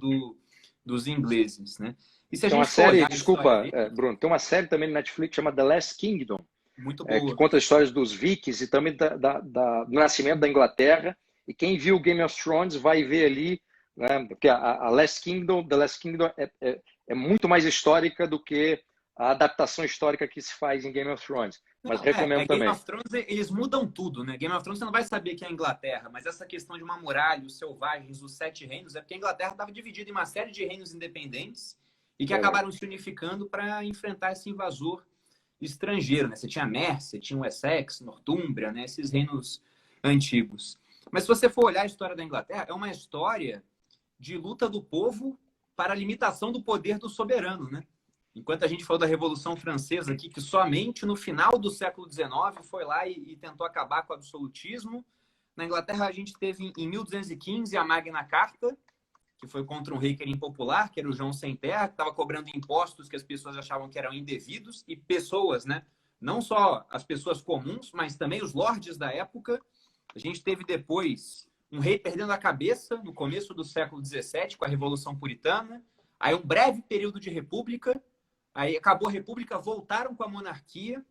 dos ingleses, né? E se a tem uma gente série, desculpa, Bruno, tem uma série também no Netflix chamada The Last Kingdom, muito boa, que conta as histórias dos Vikings e também do nascimento da Inglaterra. E quem viu Game of Thrones vai ver ali, né, porque a Last Kingdom, The Last Kingdom é muito mais histórica do que a adaptação histórica que se faz em Game of Thrones. Mas recomendo também. Game of Thrones, eles mudam tudo, né? Game of Thrones você não vai saber que é a Inglaterra, mas essa questão de uma muralha, os selvagens, os 7 reinos, é porque a Inglaterra estava dividida em uma série de reinos independentes e que acabaram se unificando para enfrentar esse invasor estrangeiro, né? Você tinha Mercia, tinha o Essex, Nortúmbria, né? Esses reinos antigos. Mas se você for olhar a história da Inglaterra, é uma história de luta do povo para a limitação do poder do soberano, né? Enquanto a gente falou da Revolução Francesa aqui, que somente no final do século XIX foi lá e tentou acabar com o absolutismo, na Inglaterra a gente teve em 1215 a Magna Carta, que foi contra um rei que era impopular, que era o João Sem Terra, que estava cobrando impostos que as pessoas achavam que eram indevidos, e pessoas, né? Não só as pessoas comuns, mas também os lordes da época. A gente teve depois um rei perdendo a cabeça no começo do século XVII, com a Revolução Puritana. Aí um breve período de república. Aí acabou a república, voltaram com a monarquia.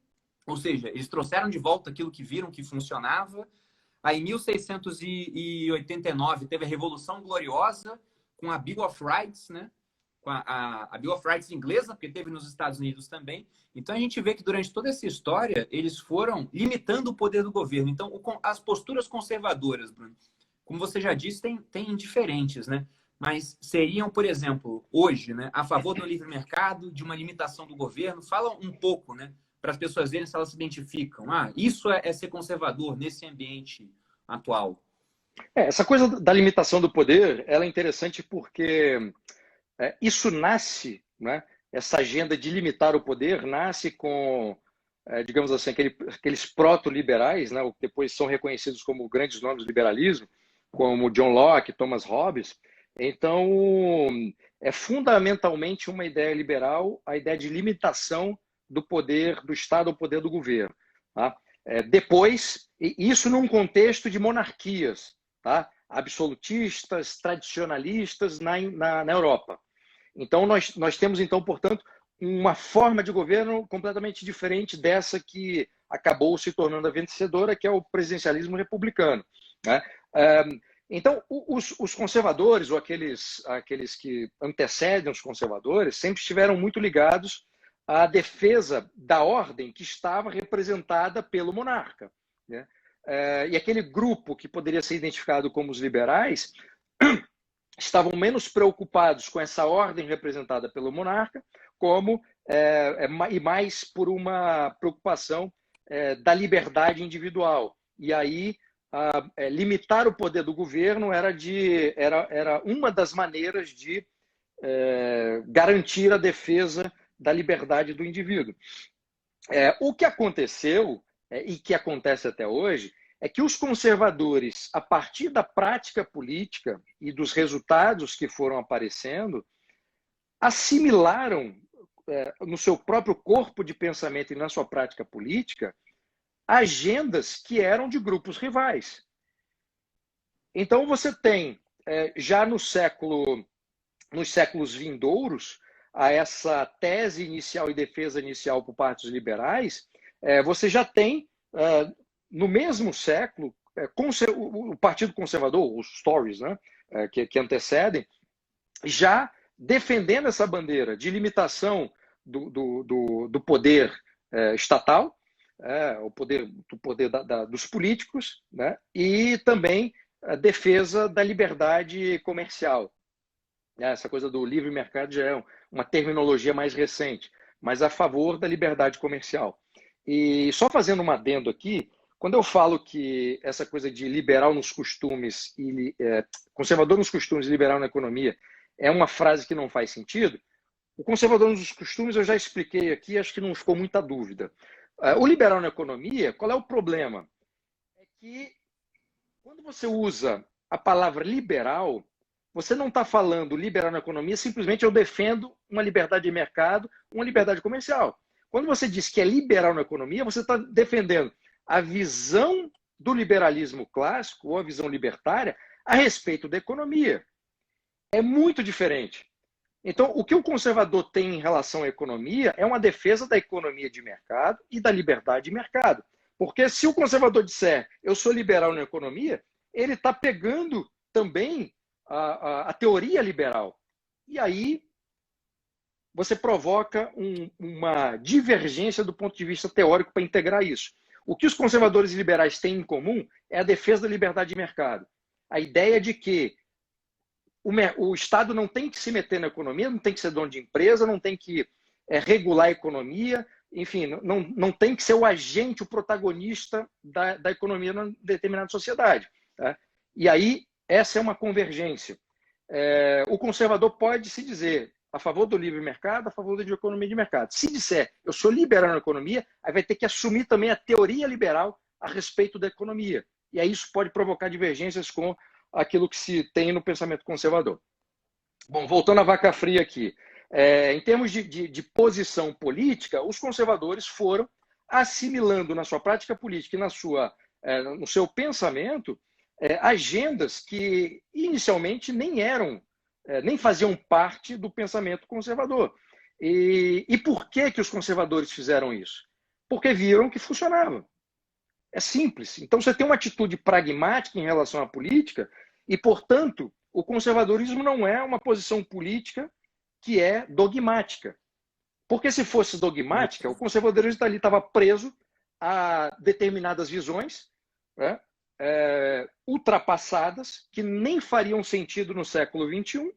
Ou seja, eles trouxeram de volta aquilo que viram que funcionava. Aí em 1689 teve a Revolução Gloriosa, com a Bill of Rights, né? Com a Bill of Rights inglesa, porque teve nos Estados Unidos também. Então a gente vê que durante toda essa história eles foram limitando o poder do governo. Então as posturas conservadoras, Bruno, como você já disse, tem diferentes, né? Mas seriam, por exemplo, hoje, né, a favor do livre mercado, de uma limitação do governo. Fala um pouco, né, para as pessoas verem se elas se identificam. Isso é ser conservador nesse ambiente atual. Essa coisa da limitação do poder, ela é interessante porque isso nasce, né? Essa agenda de limitar o poder nasce com, digamos assim, aqueles proto-liberais, né? Que depois são reconhecidos como grandes nomes do liberalismo, como John Locke, Thomas Hobbes. Então, é fundamentalmente uma ideia liberal, a ideia de limitação do poder do Estado ao poder do governo. Tá? Depois, isso num contexto de monarquias, tá? Absolutistas, tradicionalistas na Europa. Então, nós temos, então, portanto, uma forma de governo completamente diferente dessa que acabou se tornando a vencedora, que é o presidencialismo republicano, né? Então, os conservadores, ou aqueles que antecedem os conservadores, sempre estiveram muito ligados à defesa da ordem que estava representada pelo monarca, né? E aquele grupo que poderia ser identificado como os liberais estavam menos preocupados com essa ordem representada pelo monarca, e mais por uma preocupação da liberdade individual. E aí, limitar o poder do governo era uma das maneiras de garantir a defesa da liberdade do indivíduo. O que aconteceu, e que acontece até hoje, é que os conservadores, a partir da prática política e dos resultados que foram aparecendo, assimilaram no seu próprio corpo de pensamento e na sua prática política agendas que eram de grupos rivais. Então você tem, já nos séculos vindouros, a essa tese inicial e defesa inicial por parte dos liberais, você já tem, no mesmo século, o Partido Conservador, os Tories, né, que antecedem, já defendendo essa bandeira de limitação do poder estatal, o poder dos políticos, né, e também a defesa da liberdade comercial. Essa coisa do livre mercado já é uma terminologia mais recente, mas a favor da liberdade comercial. E só fazendo um adendo aqui, quando eu falo que essa coisa de liberal nos costumes e conservador nos costumes e liberal na economia é uma frase que não faz sentido, o conservador nos costumes eu já expliquei aqui, acho que não ficou muita dúvida. O liberal na economia, qual é o problema? É que quando você usa a palavra liberal, você não está falando liberal na economia, simplesmente eu defendo uma liberdade de mercado, uma liberdade comercial. Quando você diz que é liberal na economia, você está defendendo a visão do liberalismo clássico, ou a visão libertária, a respeito da economia. É muito diferente. Então, o que o conservador tem em relação à economia é uma defesa da economia de mercado e da liberdade de mercado. Porque se o conservador disser eu sou liberal na economia, ele está pegando também a teoria liberal. E aí você provoca uma divergência do ponto de vista teórico para integrar isso. O que os conservadores e liberais têm em comum é a defesa da liberdade de mercado. A ideia de que o Estado não tem que se meter na economia, não tem que ser dono de empresa, não tem que regular a economia, enfim, não tem que ser o agente, o protagonista da economia numa determinada sociedade. Tá? E aí, essa é uma convergência. O conservador pode se dizer a favor do livre mercado, a favor da economia de mercado. Se disser eu sou liberal na economia, aí vai ter que assumir também a teoria liberal a respeito da economia. E aí isso pode provocar divergências com aquilo que se tem no pensamento conservador. Bom, voltando à vaca fria aqui. Em termos de posição política, os conservadores foram assimilando na sua prática política e no seu pensamento agendas que inicialmente nem faziam parte do pensamento conservador. E por que os conservadores fizeram isso? Porque viram que funcionava. É simples. Então você tem uma atitude pragmática em relação à política e, portanto, o conservadorismo não é uma posição política que é dogmática. Porque se fosse dogmática, o conservadorismo ali estava preso a determinadas visões, né, ultrapassadas, que nem fariam sentido no século XXI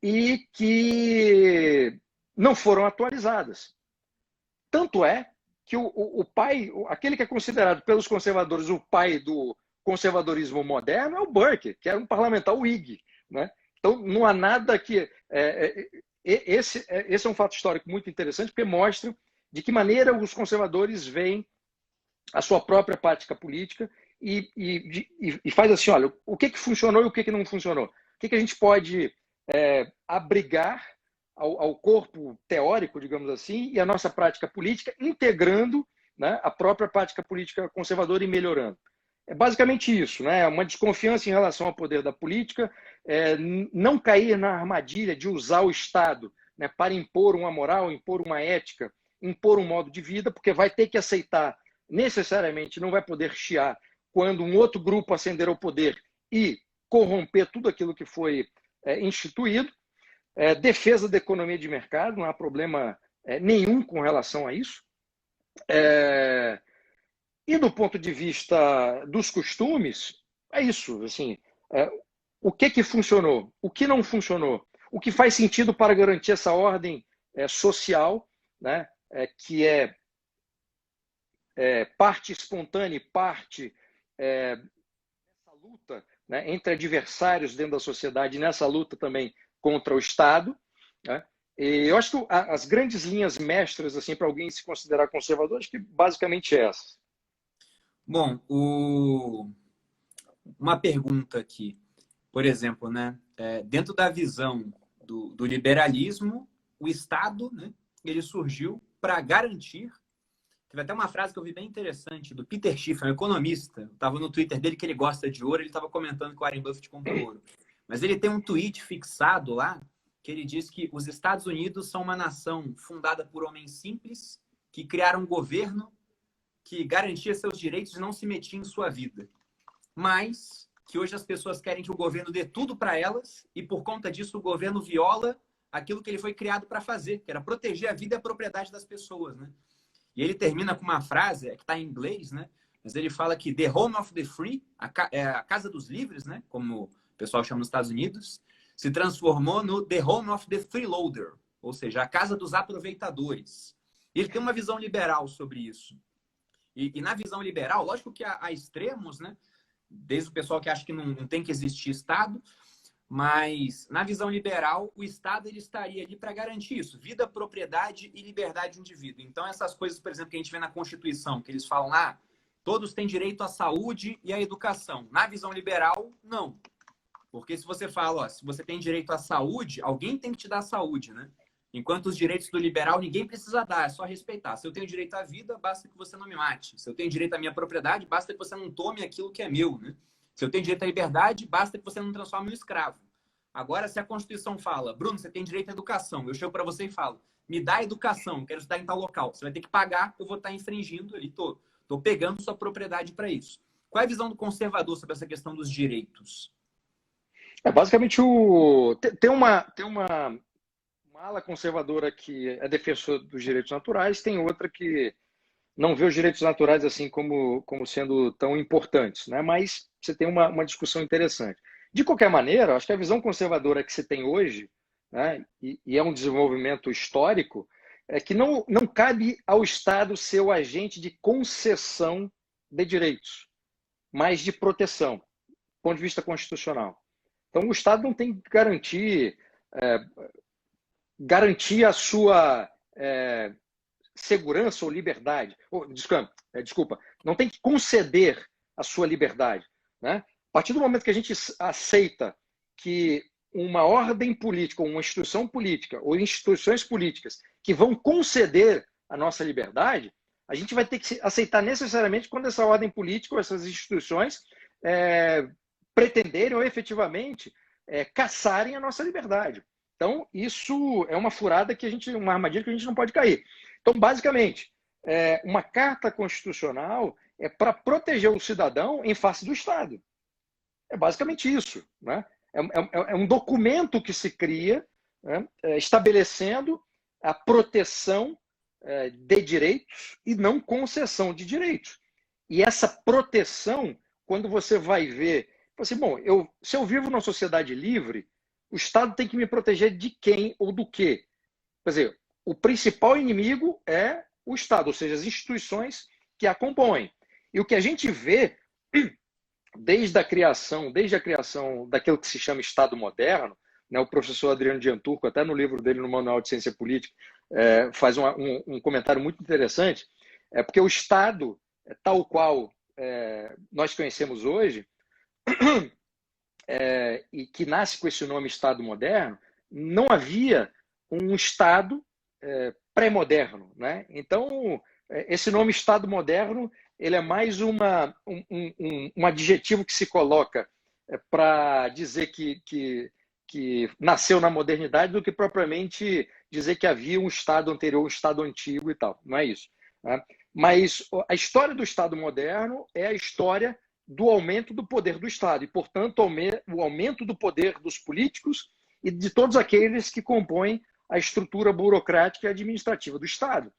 e que não foram atualizadas. Tanto é que o pai, aquele que é considerado pelos conservadores o pai do conservadorismo moderno é o Burke, que era um parlamentar Whig, né? Então, não há nada que... Esse é um fato histórico muito interessante, porque mostra de que maneira os conservadores veem a sua própria prática política e faz assim, olha, o que funcionou e o que não funcionou. O que a gente pode abrigar ao corpo teórico, digamos assim, e a nossa prática política, integrando, né, a própria prática política conservadora e melhorando. É basicamente isso, né? Uma desconfiança em relação ao poder da política, não cair na armadilha de usar o Estado, né, para impor uma moral, impor uma ética, impor um modo de vida, porque vai ter que aceitar necessariamente não vai poder chiar quando um outro grupo ascender ao poder e corromper tudo aquilo que foi instituído. Defesa da economia de mercado, não há problema nenhum com relação a isso. E do ponto de vista dos costumes, é isso. Assim, o que funcionou? O que não funcionou? O que faz sentido para garantir essa ordem social, né, que é parte espontânea e parte nessa luta, né, entre adversários dentro da sociedade, nessa luta também contra o Estado, né? E eu acho que as grandes linhas mestras assim, para alguém se considerar conservador, acho que basicamente é essas. Bom, uma pergunta aqui, por exemplo, né? Dentro da visão do liberalismo, o Estado, né, ele surgiu para garantir. Teve até uma frase que eu vi bem interessante do Peter Schiff, um economista. Estava no Twitter dele que ele gosta de ouro, ele estava comentando que o Warren Buffett comprou ouro. Mas ele tem um tweet fixado lá que ele diz que os Estados Unidos são uma nação fundada por homens simples que criaram um governo que garantia seus direitos e não se metia em sua vida. Mas que hoje as pessoas querem que o governo dê tudo para elas e por conta disso o governo viola aquilo que ele foi criado para fazer, que era proteger a vida e a propriedade das pessoas, né? E ele termina com uma frase que está em inglês, né? Mas ele fala que the home of the free, a casa dos livres, né? Como o pessoal chama nos Estados Unidos, se transformou no the home of the freeloader, ou seja, a casa dos aproveitadores. E ele tem uma visão liberal sobre isso. E na visão liberal, lógico que há extremos, né? Desde o pessoal que acha que não tem que existir Estado, mas na visão liberal, o Estado ele estaria ali para garantir isso, vida, propriedade e liberdade do indivíduo. Então, essas coisas, por exemplo, que a gente vê na Constituição, que eles falam todos têm direito à saúde e à educação. Na visão liberal, não. Porque se você fala, se você tem direito à saúde, alguém tem que te dar a saúde, né? Enquanto os direitos do liberal, ninguém precisa dar, é só respeitar. Se eu tenho direito à vida, basta que você não me mate. Se eu tenho direito à minha propriedade, basta que você não tome aquilo que é meu, né? Se eu tenho direito à liberdade, basta que você não transforme em um escravo. Agora, se a Constituição fala, Bruno, você tem direito à educação, eu chego para você e falo, me dá a educação, quero estudar em tal local. Você vai ter que pagar, eu vou estar infringindo ali, tô pegando sua propriedade para isso. Qual é a visão do conservador sobre essa questão dos direitos? Basicamente, tem uma ala conservadora que é defensora dos direitos naturais, tem outra que não vê os direitos naturais assim como sendo tão importantes, né? Mas você tem uma discussão interessante. De qualquer maneira, acho que a visão conservadora que se tem hoje, né, e é um desenvolvimento histórico, é que não cabe ao Estado ser o agente de concessão de direitos, mas de proteção, do ponto de vista constitucional. Então, o Estado não tem que garantir a sua segurança ou liberdade. Desculpa, não tem que conceder a sua liberdade, né? A partir do momento que a gente aceita que uma ordem política, ou uma instituição política, ou instituições políticas que vão conceder a nossa liberdade, a gente vai ter que aceitar necessariamente quando essa ordem política ou essas instituições pretenderem ou efetivamente caçarem a nossa liberdade. Então, isso é uma furada uma armadilha que a gente não pode cair. Então, basicamente, uma carta constitucional é para proteger o cidadão em face do Estado. É basicamente isso, né? É um documento que se cria, né, estabelecendo a proteção de direitos e não concessão de direitos. E essa proteção, quando você vai ver, assim, bom, se eu vivo numa sociedade livre, o Estado tem que me proteger de quem ou do quê? Quer dizer, o principal inimigo é o Estado, ou seja, as instituições que a compõem. E o que a gente vê desde a criação daquilo que se chama Estado moderno, né, o professor Adriano Gianturco, até no livro dele, no Manual de Ciência Política, faz um comentário muito interessante, porque o Estado, tal qual nós conhecemos hoje, e que nasce com esse nome Estado moderno, não havia um Estado pré-moderno, né? Então, esse nome Estado moderno ele é mais um adjetivo que se coloca para dizer que nasceu na modernidade do que propriamente dizer que havia um Estado anterior, um Estado antigo e tal. Não é isso, né? Mas a história do Estado moderno é a história do aumento do poder do Estado e, portanto, o aumento do poder dos políticos e de todos aqueles que compõem a estrutura burocrática e administrativa do Estado.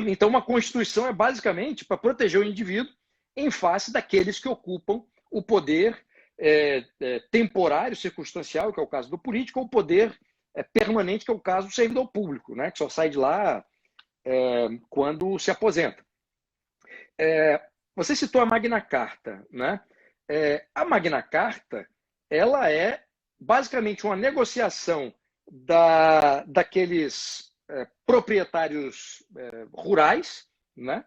Então, uma Constituição é basicamente para proteger o indivíduo em face daqueles que ocupam o poder temporário, circunstancial, que é o caso do político, ou o poder permanente, que é o caso do servidor público, né, que só sai de lá quando se aposenta. Você citou a Magna Carta, né? A Magna Carta, ela é basicamente uma negociação daqueles proprietários rurais, né?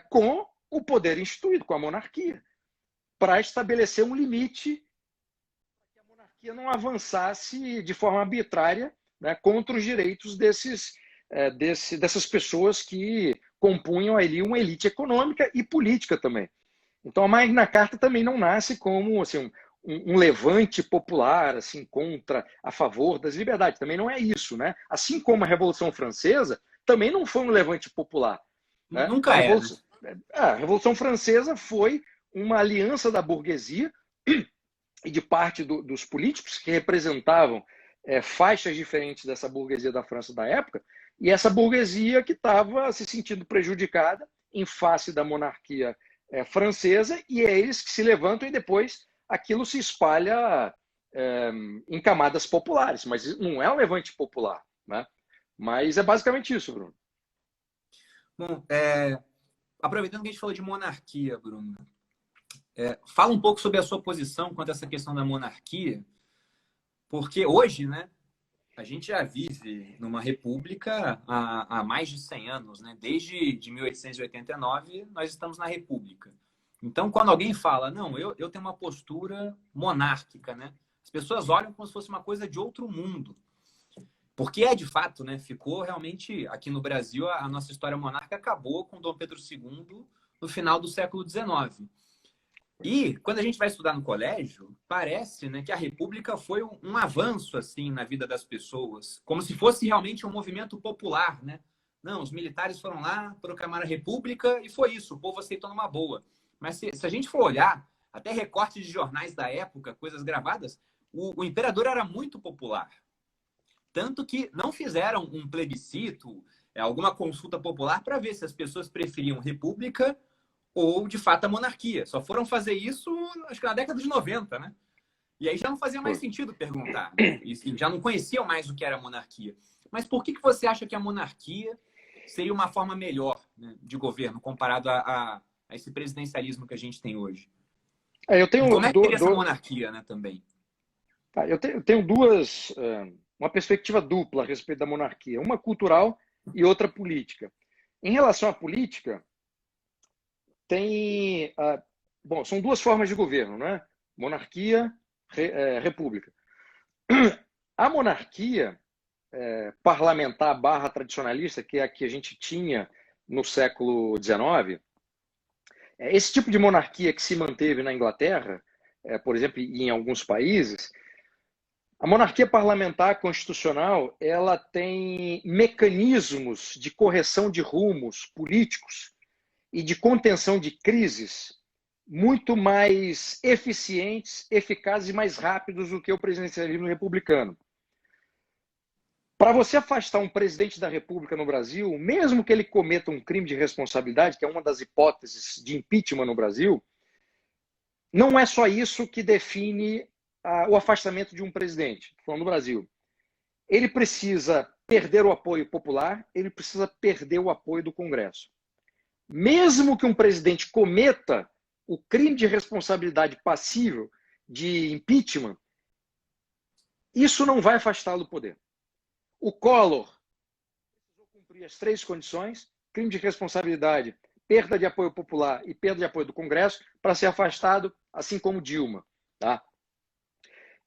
Com o poder instituído, com a monarquia, para estabelecer um limite para que a monarquia não avançasse de forma arbitrária, né, contra os direitos dessas pessoas que compunham ali uma elite econômica e política também. Então a Magna Carta também não nasce como assim, um levante popular assim a favor das liberdades. Também não é isso, né? Assim como a Revolução Francesa também não foi um levante popular, né? Nunca é. A Revolução Francesa foi uma aliança da burguesia e de parte dos políticos que representavam faixas diferentes dessa burguesia da França da época, e essa burguesia que estava se sentindo prejudicada em face da monarquia francesa, e é eles que se levantam e depois aquilo se espalha em camadas populares. Mas não é um levante popular, né? Mas é basicamente isso, Bruno. Bom, aproveitando que a gente falou de monarquia, Bruno, fala um pouco sobre a sua posição quanto a essa questão da monarquia, porque hoje, né, a gente já vive numa república há mais de 100 anos, né? Desde de 1889, nós estamos na república. Então, quando alguém fala, não, eu tenho uma postura monárquica, né? As pessoas olham como se fosse uma coisa de outro mundo. Porque de fato, né? Ficou realmente, aqui no Brasil, a nossa história monárquica acabou com Dom Pedro II no final do século XIX. E quando a gente vai estudar no colégio, parece, né, que a República foi um avanço assim na vida das pessoas, como se fosse realmente um movimento popular, né? Não, os militares foram lá, proclamaram a República e foi isso, o povo aceitou numa boa. Mas se a gente for olhar, até recortes de jornais da época, coisas gravadas, o imperador era muito popular. Tanto que não fizeram um plebiscito, alguma consulta popular para ver se as pessoas preferiam República ou, de fato, a monarquia. Só foram fazer isso, acho que na década de 90, né? E aí já não fazia mais sentido perguntar. Né? E já não conheciam mais o que era a monarquia. Mas por que você acha que a monarquia seria uma forma melhor, né, de governo comparado a esse presidencialismo que a gente tem hoje? Como é que seria essa monarquia, né, também? Eu tenho uma perspectiva dupla a respeito da monarquia. Uma cultural e outra política. Em relação à política, são duas formas de governo, né? Monarquia, república. A monarquia parlamentar / tradicionalista, que é a que a gente tinha no século XIX, esse tipo de monarquia que se manteve na Inglaterra, por exemplo, e em alguns países, a monarquia parlamentar constitucional, ela tem mecanismos de correção de rumos políticos e de contenção de crises muito mais eficientes, eficazes e mais rápidos do que o presidencialismo republicano. Para você afastar um presidente da República no Brasil, mesmo que ele cometa um crime de responsabilidade, que é uma das hipóteses de impeachment no Brasil, não é só isso que define o afastamento de um presidente, falando no Brasil. Ele precisa perder o apoio popular, ele precisa perder o apoio do Congresso. Mesmo que um presidente cometa o crime de responsabilidade passível de impeachment, isso não vai afastá-lo do poder. O Collor precisou cumprir as 3 condições: crime de responsabilidade, perda de apoio popular e perda de apoio do Congresso, para ser afastado, assim como Dilma. Tá?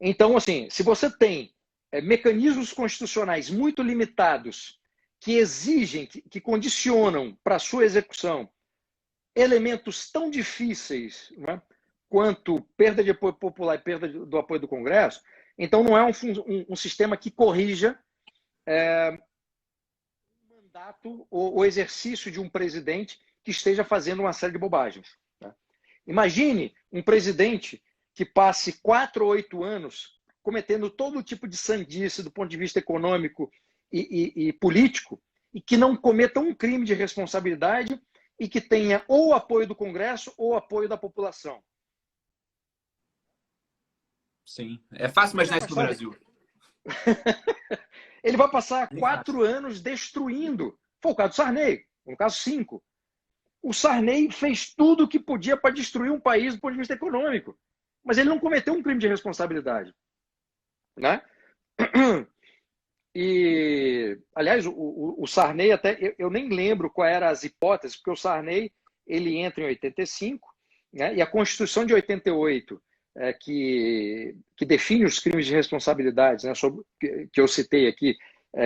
Então, assim, se você tem mecanismos constitucionais muito limitados que exigem, que condicionam para a sua execução elementos tão difíceis, né, quanto perda de apoio popular e perda do apoio do Congresso, então não é um sistema que corrija o mandato ou o exercício de um presidente que esteja fazendo uma série de bobagens. Né? Imagine um presidente que passe 4 ou 8 anos cometendo todo tipo de sandice do ponto de vista econômico e político, e que não cometa um crime de responsabilidade e que tenha ou o apoio do Congresso ou o apoio da população. Sim. É fácil imaginar isso no Brasil. Ele vai passar 4 anos destruindo. Foi o caso do Sarney, no caso 5. O Sarney fez tudo o que podia para destruir um país do ponto de vista econômico. Mas ele não cometeu um crime de responsabilidade. Né? E, aliás, o Sarney, até eu nem lembro quais eram as hipóteses, porque o Sarney ele entra em 85, né? E a Constituição de 88, que define os crimes de responsabilidade, né, que eu citei aqui,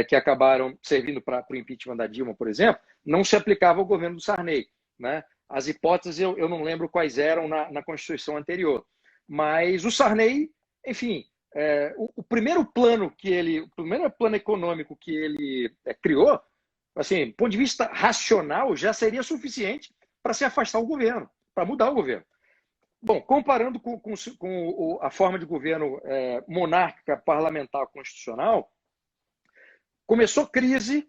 que acabaram servindo para o impeachment da Dilma, por exemplo, não se aplicava ao governo do Sarney. Né? As hipóteses eu não lembro quais eram na Constituição anterior. Mas o Sarney, enfim, o primeiro plano econômico que ele criou, assim, do ponto de vista racional, já seria suficiente para se afastar o governo, para mudar o governo. Bom, comparando com a forma de governo monárquica, parlamentar, constitucional, começou crise,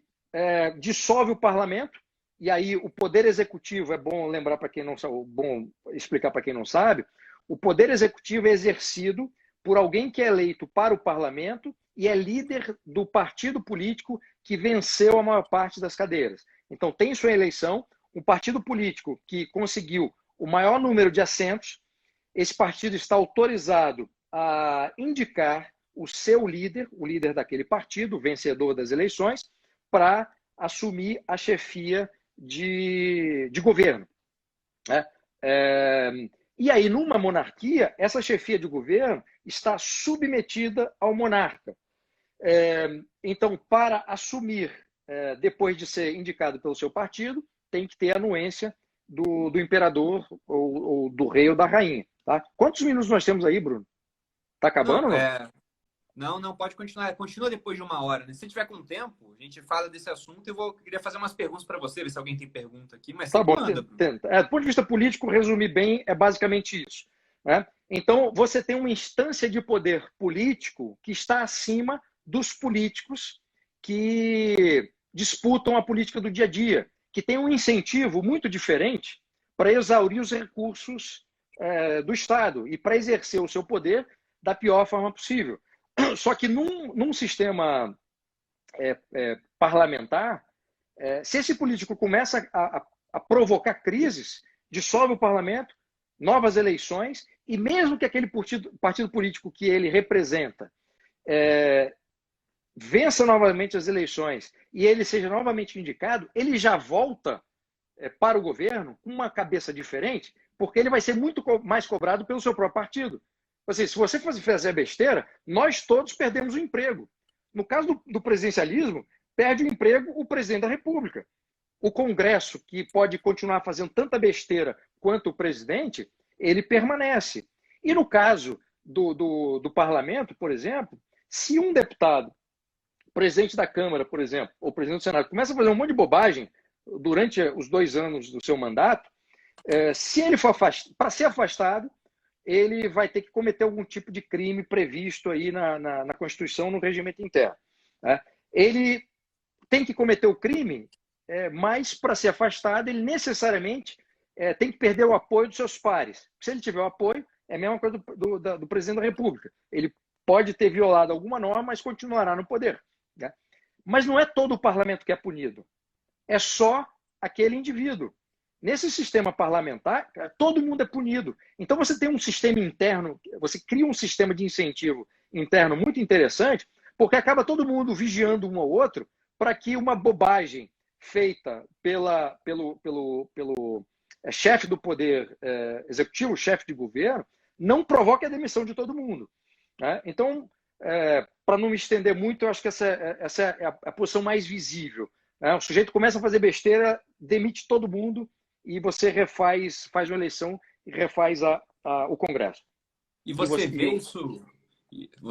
dissolve o parlamento, e aí o poder executivo, é bom lembrar para quem não sabe, bom explicar para quem não sabe, o poder executivo é exercido por alguém que é eleito para o parlamento e é líder do partido político que venceu a maior parte das cadeiras. Então, tem sua eleição, um partido político que conseguiu o maior número de assentos, esse partido está autorizado a indicar o seu líder, o líder daquele partido, o vencedor das eleições, para assumir a chefia de governo. Né? E aí, numa monarquia, essa chefia de governo está submetida ao monarca. Então, para assumir, depois de ser indicado pelo seu partido, tem que ter a anuência do imperador ou do rei ou da rainha. Tá? Quantos minutos nós temos aí, Bruno? Está acabando ou não? Não, pode continuar. Continua depois de 1 hora. Né? Se tiver com tempo, a gente fala desse assunto e queria fazer umas perguntas para você, ver se alguém tem pergunta aqui. Mas tá bom, manda, tenta. Do ponto de vista político, resumir bem, é basicamente isso. Né? Então, você tem uma instância de poder político que está acima dos políticos que disputam a política do dia a dia, que tem um incentivo muito diferente para exaurir os recursos do Estado e para exercer o seu poder da pior forma possível. Só que num sistema parlamentar, se esse político começa a provocar crises, dissolve o parlamento, novas eleições, e mesmo que aquele partido político que ele representa vença novamente as eleições e ele seja novamente indicado, ele já volta para o governo com uma cabeça diferente, porque ele vai ser muito mais cobrado pelo seu próprio partido. Assim, se você fazer besteira, nós todos perdemos o emprego. No caso do presidencialismo, perde o emprego o presidente da República. O Congresso, que pode continuar fazendo tanta besteira quanto o presidente, ele permanece. E no caso do parlamento, por exemplo, se um deputado, presidente da Câmara, por exemplo, ou presidente do Senado, começa a fazer um monte de bobagem durante os 2 anos do seu mandato, se ele for para ser afastado, ele vai ter que cometer algum tipo de crime previsto aí na Constituição, no regimento interno. Né? Ele tem que cometer o crime, mas para ser afastado, ele necessariamente tem que perder o apoio dos seus pares. Se ele tiver o apoio, é a mesma coisa do presidente da República. Ele pode ter violado alguma norma, mas continuará no poder. Né? Mas não é todo o parlamento que é punido. É só aquele indivíduo. Nesse sistema parlamentar, todo mundo é punido. Então você tem um sistema interno, você cria um sistema de incentivo interno muito interessante, porque acaba todo mundo vigiando um ao outro para que uma bobagem feita pelo chefe do poder executivo, chefe de governo, não provoque a demissão de todo mundo. Né? Então, para não me estender muito, eu acho que essa é a posição mais visível. Né? O sujeito começa a fazer besteira, demite todo mundo e você faz uma eleição e refaz o Congresso. E você vê isso?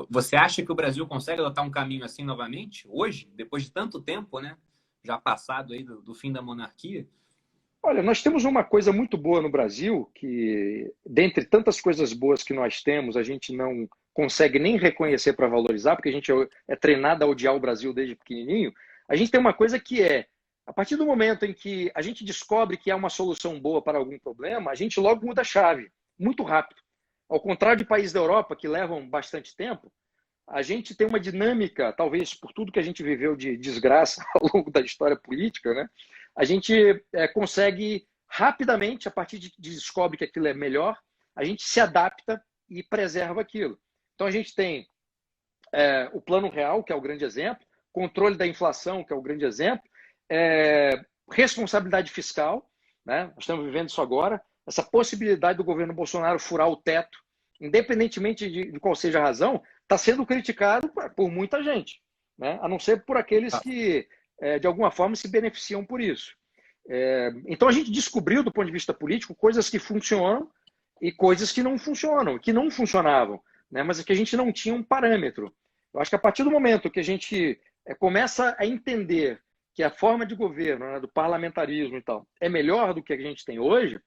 Você acha que o Brasil consegue adotar um caminho assim novamente? Hoje, depois de tanto tempo, né? Já passado aí do fim da monarquia? Olha, nós temos uma coisa muito boa no Brasil, que dentre tantas coisas boas que nós temos, a gente não consegue nem reconhecer para valorizar, porque a gente é treinado a odiar o Brasil desde pequenininho. A gente tem uma coisa que a partir do momento em que a gente descobre que há uma solução boa para algum problema, a gente logo muda a chave, muito rápido. Ao contrário de países da Europa, que levam bastante tempo, a gente tem uma dinâmica, talvez por tudo que a gente viveu de desgraça ao longo da história política, né? A gente consegue rapidamente, a partir de descobre que aquilo é melhor, a gente se adapta e preserva aquilo. Então a gente tem o Plano Real, que é o grande exemplo, controle da inflação, que é o grande exemplo, responsabilidade fiscal, né? Nós estamos vivendo isso agora, essa possibilidade do governo Bolsonaro furar o teto, independentemente de qual seja a razão, está sendo criticado por muita gente, né? A não ser por aqueles que, de alguma forma, se beneficiam por isso. Então, a gente descobriu, do ponto de vista político, coisas que funcionam e coisas que não funcionam, que não funcionavam, né? Mas que a gente não tinha um parâmetro. Eu acho que a partir do momento que a gente começa a entender que a forma de governo, né, do parlamentarismo e tal, é melhor do que a gente tem hoje,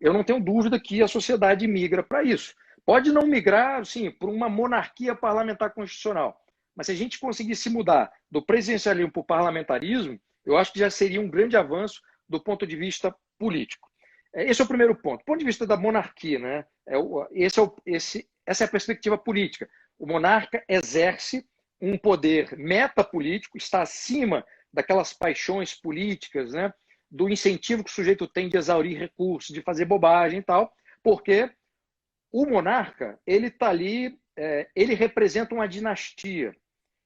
eu não tenho dúvida que a sociedade migra para isso. Pode não migrar, assim, por uma monarquia parlamentar constitucional, mas se a gente conseguisse mudar do presidencialismo para o parlamentarismo, eu acho que já seria um grande avanço do ponto de vista político. Esse é o primeiro ponto. Do ponto de vista da monarquia, né, essa é a perspectiva política. O monarca exerce um poder metapolítico, está acima daquelas paixões políticas, né, do incentivo que o sujeito tem de exaurir recursos, de fazer bobagem e tal, porque o monarca, ele está ali, ele representa uma dinastia.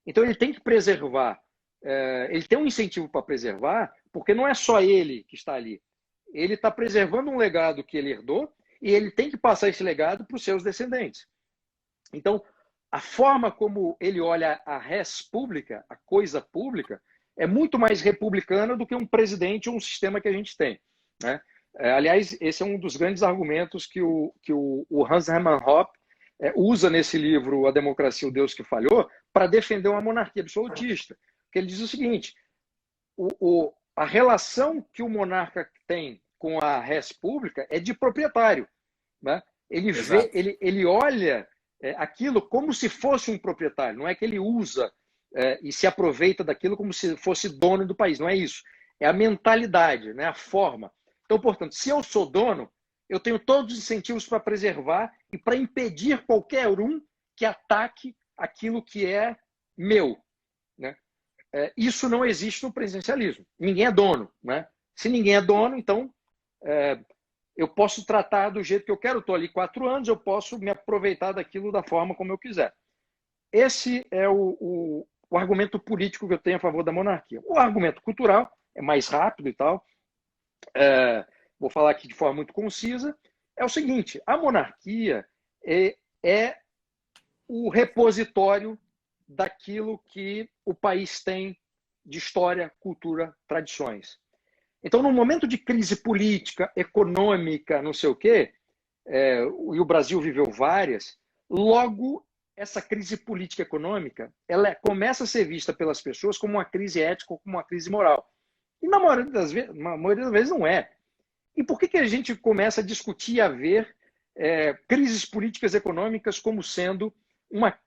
Então ele tem que preservar, ele tem um incentivo para preservar, porque não é só ele que está ali. Ele está preservando um legado que ele herdou e ele tem que passar esse legado para os seus descendentes. Então, a forma como ele olha a res pública, a coisa pública, é muito mais republicana do que um presidente ou um sistema que a gente tem, né? Aliás, esse é um dos grandes argumentos que o Hans Hermann Hoppe usa nesse livro A Democracia, o Deus que Falhou, para defender uma monarquia absolutista. Porque ele diz o seguinte, a relação que o monarca tem com a res pública é de proprietário, né? Ele olha aquilo como se fosse um proprietário, não é que ele usa e se aproveita daquilo como se fosse dono do país, não é isso. É a mentalidade, né? A forma. Então, portanto, se eu sou dono, eu tenho todos os incentivos para preservar e para impedir qualquer um que ataque aquilo que é meu, né? Isso não existe no presidencialismo. Ninguém é dono, né? Se ninguém é dono, então eu posso tratar do jeito que eu quero. Estou ali 4 anos, eu posso me aproveitar daquilo da forma como eu quiser. Esse é o argumento político que eu tenho a favor da monarquia. O argumento cultural é mais rápido e tal. Vou falar aqui de forma muito concisa. É o seguinte: a monarquia é o repositório daquilo que o país tem de história, cultura, tradições. Então, num momento de crise política, econômica, não sei o quê, e o Brasil viveu várias, logo essa crise política e econômica, ela começa a ser vista pelas pessoas como uma crise ética ou como uma crise moral. E na maioria das vezes não é. E por que a gente começa a discutir e a ver crises políticas e econômicas como sendo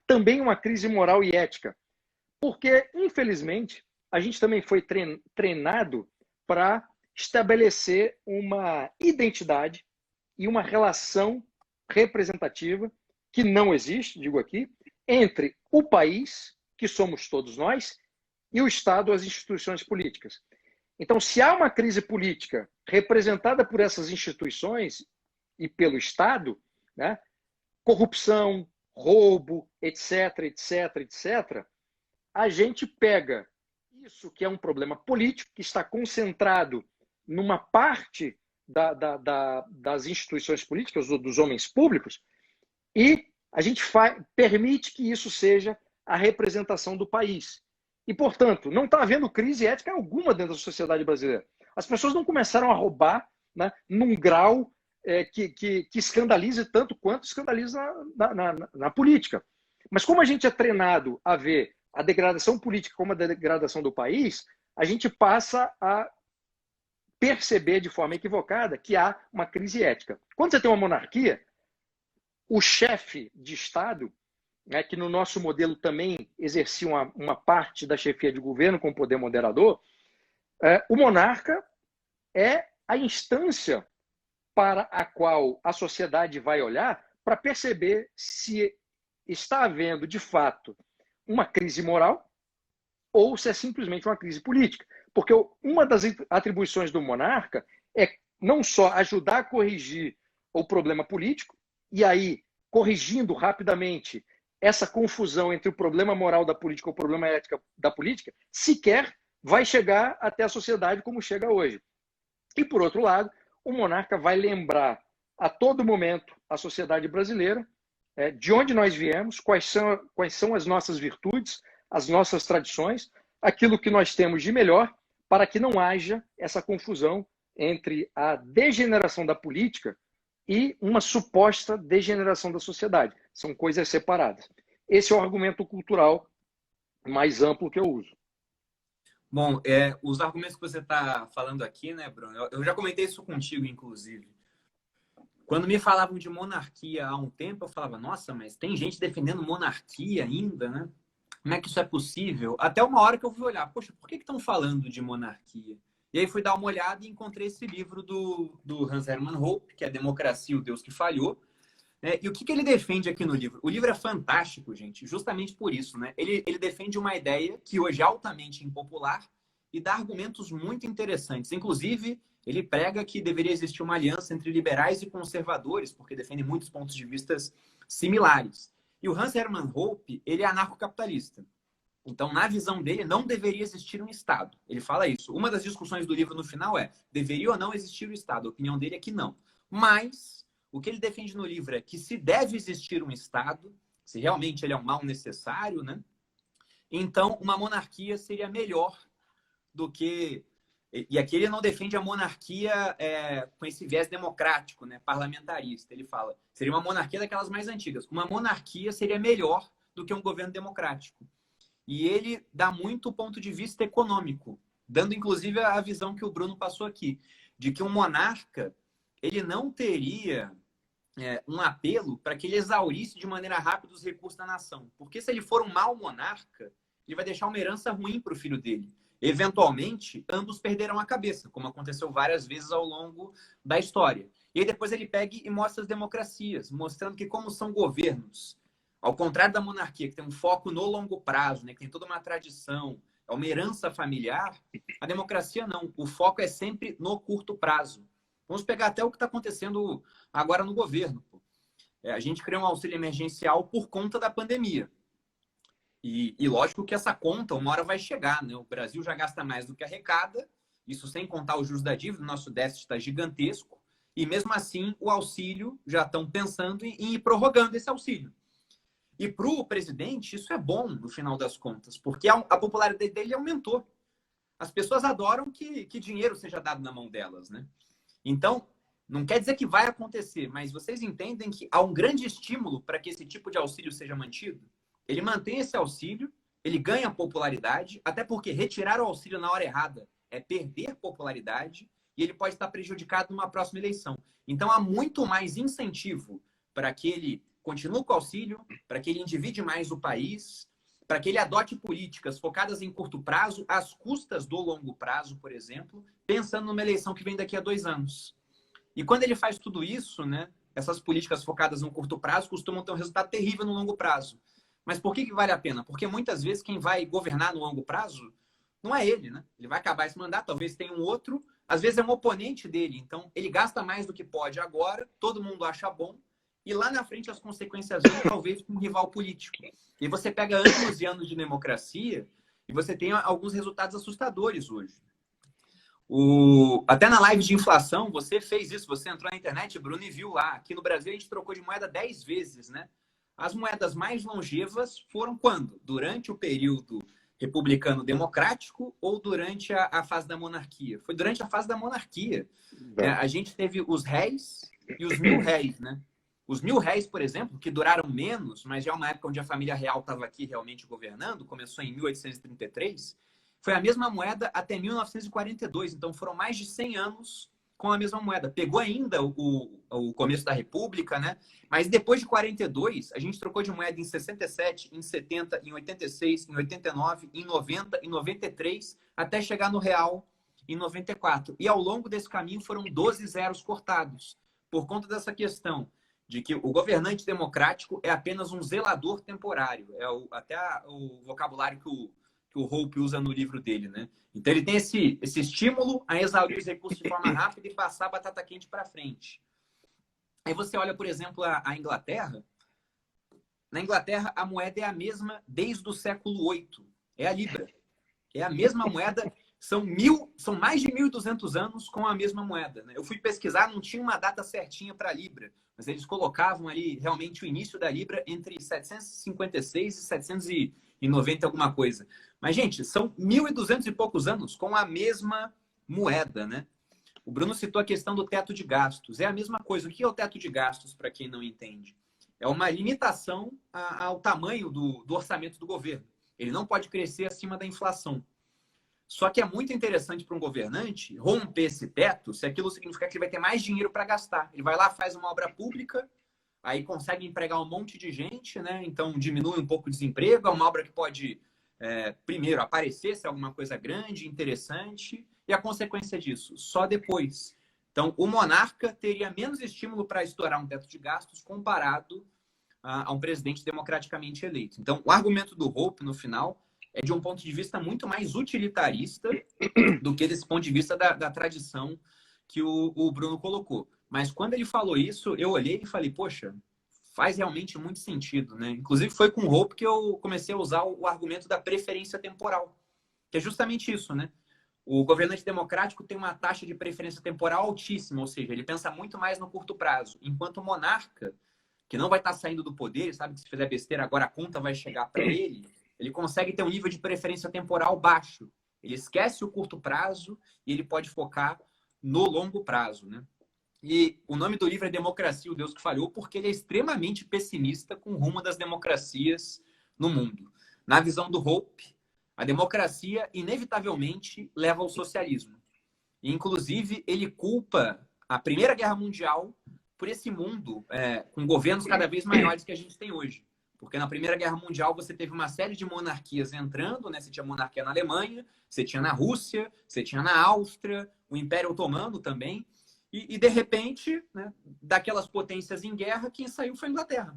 também uma crise moral e ética? Porque, infelizmente, a gente também foi treinado para estabelecer uma identidade e uma relação representativa que não existe, digo aqui, entre o país, que somos todos nós, e o Estado, as instituições políticas. Então, se há uma crise política representada por essas instituições e pelo Estado, né, corrupção, roubo, etc., etc., etc., a gente pega isso que é um problema político, que está concentrado numa parte das instituições políticas, dos homens públicos, e a gente permite que isso seja a representação do país. E, portanto, não está havendo crise ética alguma dentro da sociedade brasileira. As pessoas não começaram a roubar, né, num grau que escandalize tanto quanto escandaliza na política. Mas como a gente é treinado a ver a degradação política como a degradação do país, a gente passa a perceber de forma equivocada que há uma crise ética. Quando você tem uma monarquia, o chefe de Estado, né, que no nosso modelo também exercia uma parte da chefia de governo com poder moderador, o monarca é a instância para a qual a sociedade vai olhar para perceber se está havendo, de fato, uma crise moral ou se é simplesmente uma crise política. Porque uma das atribuições do monarca é não só ajudar a corrigir o problema político, e aí, corrigindo rapidamente essa confusão entre o problema moral da política e o problema ético da política, sequer vai chegar até a sociedade como chega hoje. E, por outro lado, o monarca vai lembrar a todo momento a sociedade brasileira de onde nós viemos, quais são as nossas virtudes, as nossas tradições, aquilo que nós temos de melhor, para que não haja essa confusão entre a degeneração da política e uma suposta degeneração da sociedade. São coisas separadas. Esse é o argumento cultural mais amplo que eu uso. Bom, os argumentos que você está falando aqui, né, Bruno? Eu já comentei isso contigo, inclusive. Quando me falavam de monarquia há um tempo, eu falava, nossa, mas tem gente defendendo monarquia ainda, né? Como é que isso é possível? Até uma hora que eu fui olhar, poxa, por que estão falando de monarquia? E aí fui dar uma olhada e encontrei esse livro do Hans Hermann Hoppe, que é Democracia, o Deus que Falhou. Né? E o que ele defende aqui no livro? O livro é fantástico, gente, justamente por isso. Né? Ele defende uma ideia que hoje é altamente impopular e dá argumentos muito interessantes. Inclusive, ele prega que deveria existir uma aliança entre liberais e conservadores, porque defende muitos pontos de vista similares. E o Hans Hermann Hoppe, ele é anarcocapitalista. Então, na visão dele, não deveria existir um Estado. Ele fala isso. Uma das discussões do livro no final é, deveria ou não existir o Estado? A opinião dele é que não. Mas, o que ele defende no livro é que se deve existir um Estado, se realmente ele é um mal necessário, né? Então, uma monarquia seria melhor do que... E aqui ele não defende a monarquia com esse viés democrático, né, parlamentarista. Ele fala, seria uma monarquia daquelas mais antigas. Uma monarquia seria melhor do que um governo democrático. E ele dá muito ponto de vista econômico, dando inclusive a visão que o Bruno passou aqui, de que um monarca ele não teria um apelo para que ele exaurisse de maneira rápida os recursos da nação. Porque se ele for um mau monarca, ele vai deixar uma herança ruim para o filho dele. Eventualmente, ambos perderão a cabeça, como aconteceu várias vezes ao longo da história. E aí depois ele pega e mostra as democracias, mostrando que como são governos, ao contrário da monarquia, que tem um foco no longo prazo, né, que tem toda uma tradição, é uma herança familiar, a democracia não. O foco é sempre no curto prazo. Vamos pegar até o que está acontecendo agora no governo. A gente criou um auxílio emergencial por conta da pandemia. E lógico que essa conta uma hora vai chegar, né? O Brasil já gasta mais do que arrecada, isso sem contar os juros da dívida, o nosso déficit está gigantesco, e mesmo assim o auxílio já estão pensando em ir prorrogando esse auxílio. E para o presidente isso é bom no final das contas, porque a popularidade dele aumentou. As pessoas adoram que dinheiro seja dado na mão delas, né? Então, não quer dizer que vai acontecer, mas vocês entendem que há um grande estímulo para que esse tipo de auxílio seja mantido? Ele mantém esse auxílio, ele ganha popularidade, até porque retirar o auxílio na hora errada é perder popularidade e ele pode estar prejudicado numa próxima eleição. Então, há muito mais incentivo para que ele continue com o auxílio, para que ele endivide mais o país, para que ele adote políticas focadas em curto prazo, às custas do longo prazo, por exemplo, pensando numa eleição que vem daqui a 2 anos. E quando ele faz tudo isso, né, essas políticas focadas no curto prazo costumam ter um resultado terrível no longo prazo. Mas por que vale a pena? Porque muitas vezes quem vai governar no longo prazo não é ele, né? Ele vai acabar esse mandato, talvez tenha um outro, às vezes é um oponente dele. Então, ele gasta mais do que pode agora, todo mundo acha bom, e lá na frente as consequências vêm, talvez, com um rival político. E você pega anos e anos de democracia e você tem alguns resultados assustadores hoje. Até na live de inflação, você fez isso, você entrou na internet, Bruno, e viu lá. Aqui no Brasil a gente trocou de moeda 10 vezes, né? As moedas mais longevas foram quando? Durante o período republicano-democrático ou durante a fase da monarquia? Foi durante a fase da monarquia. A gente teve os réis e os mil-réis, né? Os mil-réis, por exemplo, que duraram menos, mas já é uma época onde a família real estava aqui realmente governando, começou em 1833, foi a mesma moeda até 1942. Então, foram mais de 100 anos com a mesma moeda. Pegou ainda o começo da República, né? Mas depois de 42, a gente trocou de moeda em 67, em 70, em 86, em 89, em 90, em 93, até chegar no real em 94. E ao longo desse caminho foram 12 zeros cortados, por conta dessa questão de que o governante democrático é apenas um zelador temporário. É até o vocabulário que o Hope usa no livro dele, né? Então ele tem esse estímulo a exaurir os recursos de forma rápida e passar a batata quente para frente. Aí você olha, por exemplo, a Inglaterra. Na Inglaterra, a moeda é a mesma desde o século VIII. É a Libra. É a mesma moeda. São mais de 1.200 anos com a mesma moeda, né? Eu fui pesquisar, não tinha uma data certinha para a Libra, mas eles colocavam ali realmente o início da Libra entre 756 e 790 alguma coisa. Mas, gente, são 1.200 e poucos anos com a mesma moeda, né? O Bruno citou a questão do teto de gastos. É a mesma coisa. O que é o teto de gastos, para quem não entende? É uma limitação ao tamanho do orçamento do governo. Ele não pode crescer acima da inflação. Só que é muito interessante para um governante romper esse teto se aquilo significar que ele vai ter mais dinheiro para gastar. Ele vai lá, faz uma obra pública, aí consegue empregar um monte de gente, né? Então diminui um pouco o desemprego. É uma obra que pode, primeiro, aparecer se é alguma coisa grande, interessante, e a consequência disso, só depois. Então, o monarca teria menos estímulo para estourar um teto de gastos comparado a um presidente democraticamente eleito. Então, o argumento do Hope, no final, é de um ponto de vista muito mais utilitarista do que desse ponto de vista da tradição que o Bruno colocou. Mas quando ele falou isso, eu olhei e falei, poxa, faz realmente muito sentido, né? Inclusive foi com o Hope que eu comecei a usar o argumento da preferência temporal, que é justamente isso, né? O governante democrático tem uma taxa de preferência temporal altíssima, ou seja, ele pensa muito mais no curto prazo, enquanto o monarca, que não vai estar saindo do poder, sabe que se fizer besteira agora a conta vai chegar para ele consegue ter um nível de preferência temporal baixo. Ele esquece o curto prazo e ele pode focar no longo prazo, né? E o nome do livro é Democracia, o Deus que Falhou, porque ele é extremamente pessimista com o rumo das democracias no mundo. Na visão do Hope, a democracia inevitavelmente leva ao socialismo. E, inclusive, ele culpa a Primeira Guerra Mundial por esse mundo com governos cada vez maiores que a gente tem hoje. Porque na Primeira Guerra Mundial você teve uma série de monarquias entrando, né? Você tinha monarquia na Alemanha, você tinha na Rússia, você tinha na Áustria, o Império Otomano também. E de repente, né, daquelas potências em guerra, quem saiu foi a Inglaterra.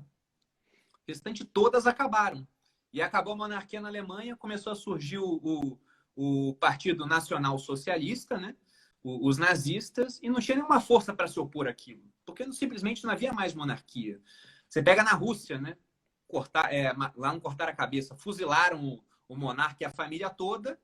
O restante todas acabaram. E acabou a monarquia na Alemanha, começou a surgir o Partido Nacional Socialista, né? Os nazistas, e não tinha nenhuma força para se opor àquilo. Porque simplesmente não havia mais monarquia. Você pega na Rússia, né? Lá não cortaram a cabeça, fuzilaram o monarca e a família toda,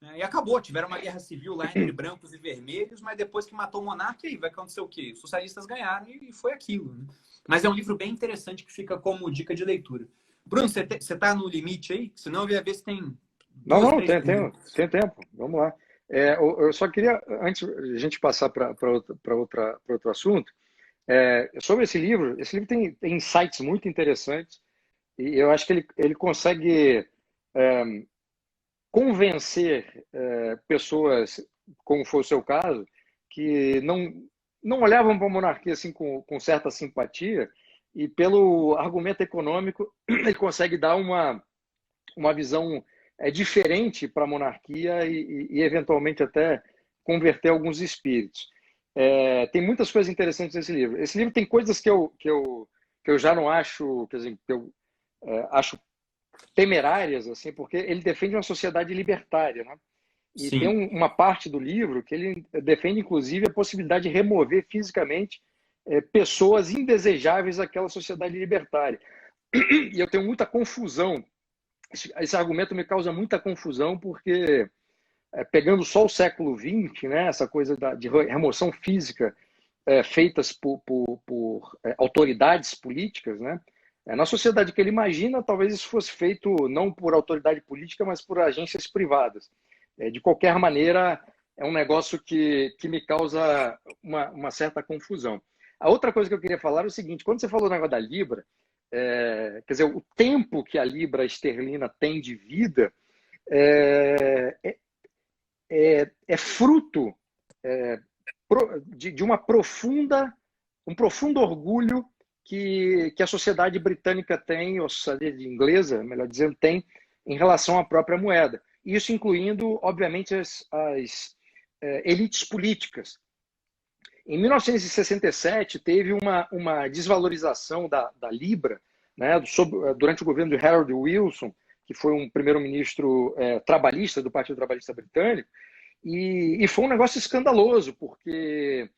né, e acabou. Tiveram uma guerra civil lá entre brancos e vermelhos, mas depois que matou o monarca, aí vai acontecer o quê? Os socialistas ganharam e foi aquilo. Né? Mas é um livro bem interessante que fica como dica de leitura. Bruno, você está no limite aí? Senão eu ia ver se tem Não, tem tempo. Vamos lá. Eu só queria, antes de a gente passar para outro assunto, sobre esse livro tem insights muito interessantes. E eu acho que ele consegue convencer pessoas, como foi o seu caso, que não olhavam para a monarquia assim com certa simpatia, e pelo argumento econômico ele consegue dar uma visão diferente para a monarquia e eventualmente até converter alguns espíritos. Tem muitas coisas interessantes nesse livro. Esse livro tem coisas que eu já não acho, quer dizer, que eu acho temerárias, assim, porque ele defende uma sociedade libertária, né? E Sim. tem uma parte do livro que ele defende, inclusive, a possibilidade de remover fisicamente pessoas indesejáveis daquela sociedade libertária. E eu tenho muita confusão. Esse argumento me causa muita confusão, porque pegando só o século XX, né, essa coisa de remoção física feitas por autoridades políticas, né? Na sociedade que ele imagina, talvez isso fosse feito não por autoridade política, mas por agências privadas. De qualquer maneira, é um negócio que me causa uma certa confusão. A outra coisa que eu queria falar é o seguinte: quando você falou o negócio da Libra, quer dizer, o tempo que a Libra esterlina tem de vida, é fruto de um profundo orgulho que a sociedade britânica tem, ou a sociedade inglesa, melhor dizendo, tem em relação à própria moeda. Isso incluindo, obviamente, as elites políticas. Em 1967, teve uma desvalorização da Libra, né, durante o governo de Harold Wilson, que foi um primeiro-ministro trabalhista do Partido Trabalhista Britânico, e foi um negócio escandaloso, porque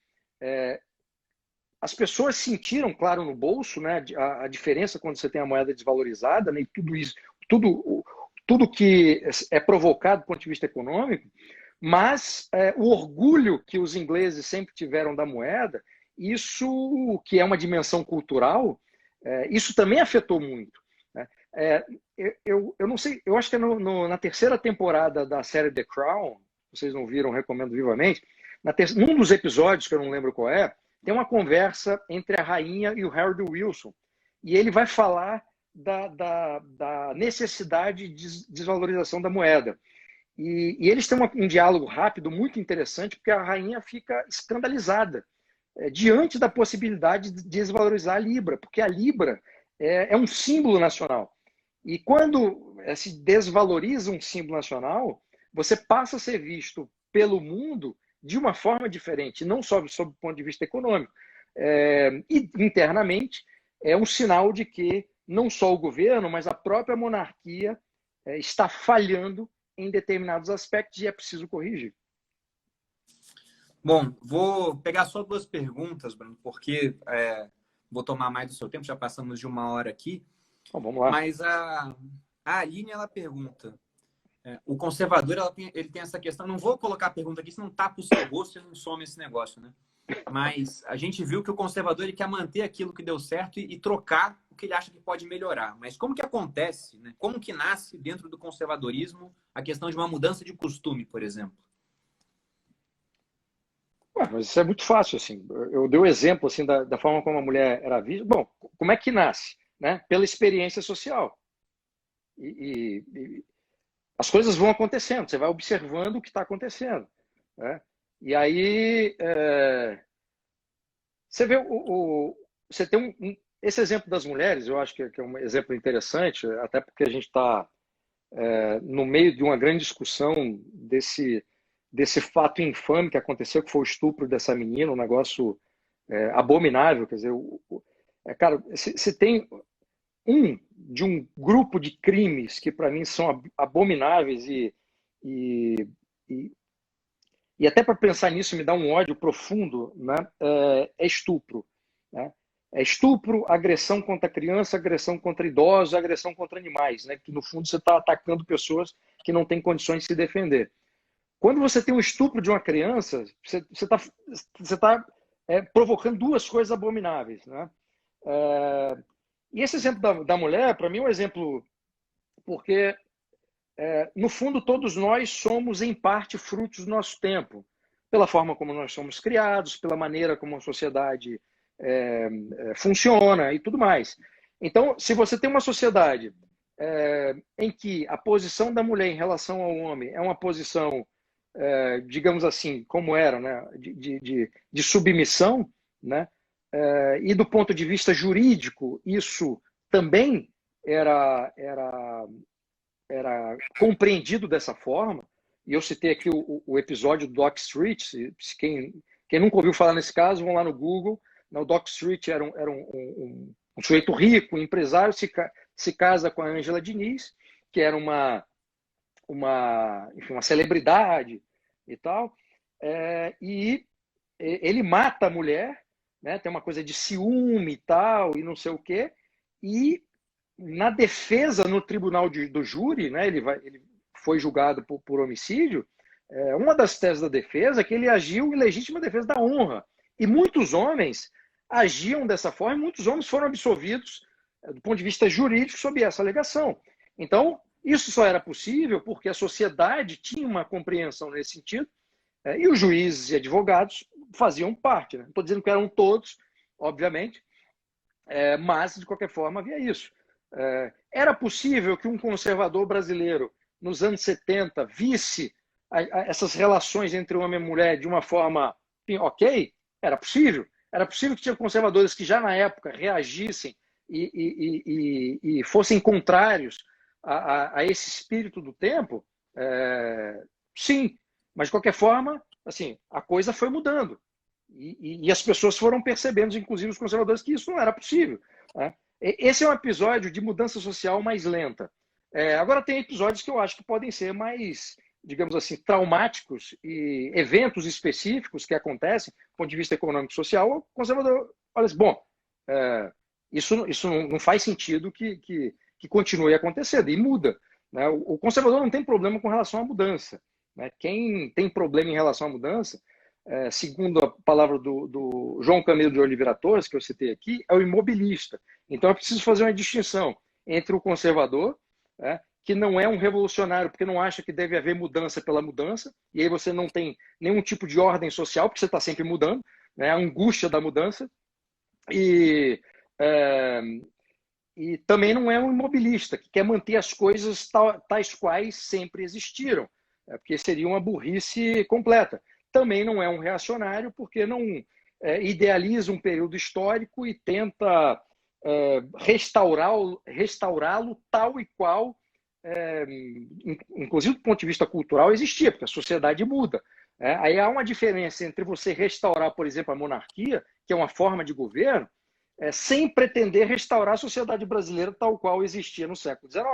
as pessoas sentiram, claro, no bolso, né, a diferença quando você tem a moeda desvalorizada, né, e tudo isso, tudo que é provocado do ponto de vista econômico, mas o orgulho que os ingleses sempre tiveram da moeda, isso que é uma dimensão cultural, isso também afetou muito. Né? Eu não sei, eu acho que é na terceira temporada da série The Crown, vocês não viram, recomendo vivamente, num dos episódios, que eu não lembro qual é, tem uma conversa entre a rainha e o Harold Wilson, e ele vai falar da necessidade de desvalorização da moeda. E eles têm um diálogo rápido muito interessante, porque a rainha fica escandalizada diante da possibilidade de desvalorizar a Libra, porque a Libra é um símbolo nacional. E quando se desvaloriza um símbolo nacional, você passa a ser visto pelo mundo de uma forma diferente, não só sob o ponto de vista econômico. E internamente é um sinal de que não só o governo, mas a própria monarquia está falhando em determinados aspectos e é preciso corrigir. Bom, vou pegar só duas perguntas, Bruno, porque vou tomar mais do seu tempo, já passamos de 1 hora aqui. Então, vamos lá. Mas a Aline, ela pergunta, o conservador ele tem essa questão, não vou colocar a pergunta aqui, senão tapa o seu rosto e não some esse negócio, né? Mas a gente viu que o conservador ele quer manter aquilo que deu certo e trocar o que ele acha que pode melhorar. Mas como que acontece, né? Como que nasce dentro do conservadorismo a questão de uma mudança de costume, por exemplo? Mas isso é muito fácil, assim. Eu dei o exemplo assim da forma como a mulher era vista. Bom, como é que nasce? Né? Pela experiência social. E as coisas vão acontecendo, você vai observando o que está acontecendo. Né? E aí você vê você tem esse exemplo das mulheres, eu acho que é um exemplo interessante, até porque a gente está no meio de uma grande discussão desse fato infame que aconteceu, que foi o estupro dessa menina, um negócio abominável. Quer dizer, cara, se tem de um grupo de crimes que para mim são abomináveis e até para pensar nisso me dá um ódio profundo, né? É estupro. Né? É estupro, agressão contra criança, agressão contra idosos, agressão contra animais, né? Que no fundo você está atacando pessoas que não têm condições de se defender. Quando você tem um estupro de uma criança, você está provocando duas coisas abomináveis. Né? E esse exemplo da mulher, para mim, é um exemplo porque, no fundo, todos nós somos, em parte, frutos do nosso tempo, pela forma como nós somos criados, pela maneira como a sociedade funciona e tudo mais. Então, se você tem uma sociedade em que a posição da mulher em relação ao homem é uma posição, digamos assim, como era, né, de submissão, né, e do ponto de vista jurídico, isso também era compreendido dessa forma. E eu citei aqui o episódio do Dock Street. Quem nunca ouviu falar nesse caso, vão lá no Google. O Dock Street era um sujeito rico, um empresário, se casa com a Ângela Diniz, que era enfim, uma celebridade e tal. E ele mata a mulher, né? Tem uma coisa de ciúme e tal, e não sei o quê. E na defesa no tribunal do júri, né? Ele foi julgado por homicídio. Uma das teses da defesa é que ele agiu em legítima defesa da honra. E muitos homens agiam dessa forma, e muitos homens foram absolvidos do ponto de vista jurídico sob essa alegação. Então, isso só era possível porque a sociedade tinha uma compreensão nesse sentido, e os juízes e advogados faziam parte. Né? Não estou dizendo que eram todos, obviamente, mas, de qualquer forma, havia isso. Era possível que um conservador brasileiro nos anos 70 visse essas relações entre homem e mulher de uma forma, enfim, ok, era possível. Era possível que tinha conservadores que já na época reagissem e fossem contrários a esse espírito do tempo. Sim, mas de qualquer forma, assim, a coisa foi mudando. E as pessoas foram percebendo, inclusive os conservadores, que isso não era possível, né? Esse é um episódio de mudança social mais lenta. Agora tem episódios que eu acho que podem ser mais, digamos assim, traumáticos e eventos específicos que acontecem do ponto de vista econômico e social. O conservador olha assim, bom, isso não faz sentido que continue acontecendo e muda, né? O conservador não tem problema com relação à mudança, né? Quem tem problema em relação à mudança, segundo a palavra do João Camilo de Oliveira Torres, que eu citei aqui, é o imobilista. Então é preciso fazer uma distinção entre o conservador, que não é um revolucionário porque não acha que deve haver mudança pela mudança, e aí você não tem nenhum tipo de ordem social, porque você está sempre mudando, né? A angústia da mudança, e também não é um imobilista, que quer manter as coisas tais quais sempre existiram, porque seria uma burrice completa. Também não é um reacionário, porque não idealiza um período histórico e tenta restaurá-lo tal e qual, inclusive do ponto de vista cultural, existia, porque a sociedade muda. Aí há uma diferença entre você restaurar, por exemplo, a monarquia, que é uma forma de governo, sem pretender restaurar a sociedade brasileira tal qual existia no século XIX,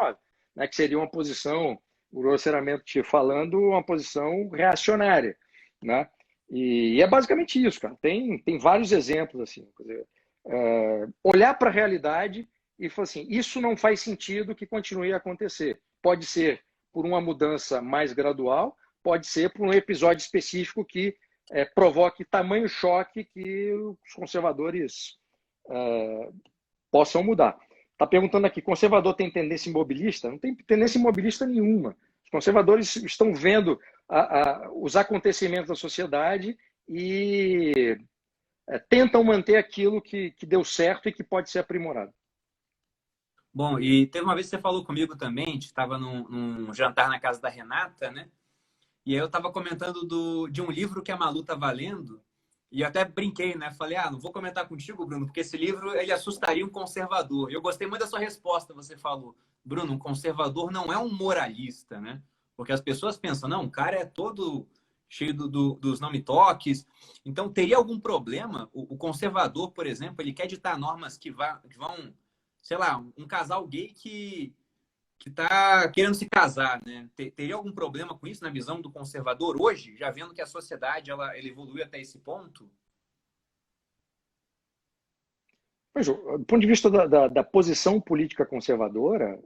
né, que seria uma posição, grosseiramente falando, uma posição reacionária, né? E é basicamente isso, cara. Tem vários exemplos assim. Quer dizer, olhar para a realidade e falar assim, isso não faz sentido que continue a acontecer. Pode ser por uma mudança mais gradual, pode ser por um episódio específico que provoque tamanho choque que os conservadores possam mudar. Está perguntando aqui, conservador tem tendência imobilista? Não tem tendência imobilista nenhuma. Os conservadores estão vendo os acontecimentos da sociedade e tentam manter aquilo que deu certo e que pode ser aprimorado. Bom, e teve uma vez que você falou comigo também, a gente estava num jantar na casa da Renata, né? E aí eu estava comentando de um livro que a Malu estava lendo, e eu até brinquei, né? Falei, não vou comentar contigo, Bruno, porque esse livro ele assustaria um conservador. E eu gostei muito da sua resposta, você falou, Bruno, um conservador não é um moralista, né? Porque as pessoas pensam, não, o cara é todo cheio dos não me toques. Então, teria algum problema? O conservador, por exemplo, ele quer ditar normas que vão, sei lá, um casal gay que está querendo se casar, né? Teria algum problema com isso na visão do conservador hoje, já vendo que a sociedade ela evoluiu até esse ponto? Pois, do ponto de vista da posição política conservadora,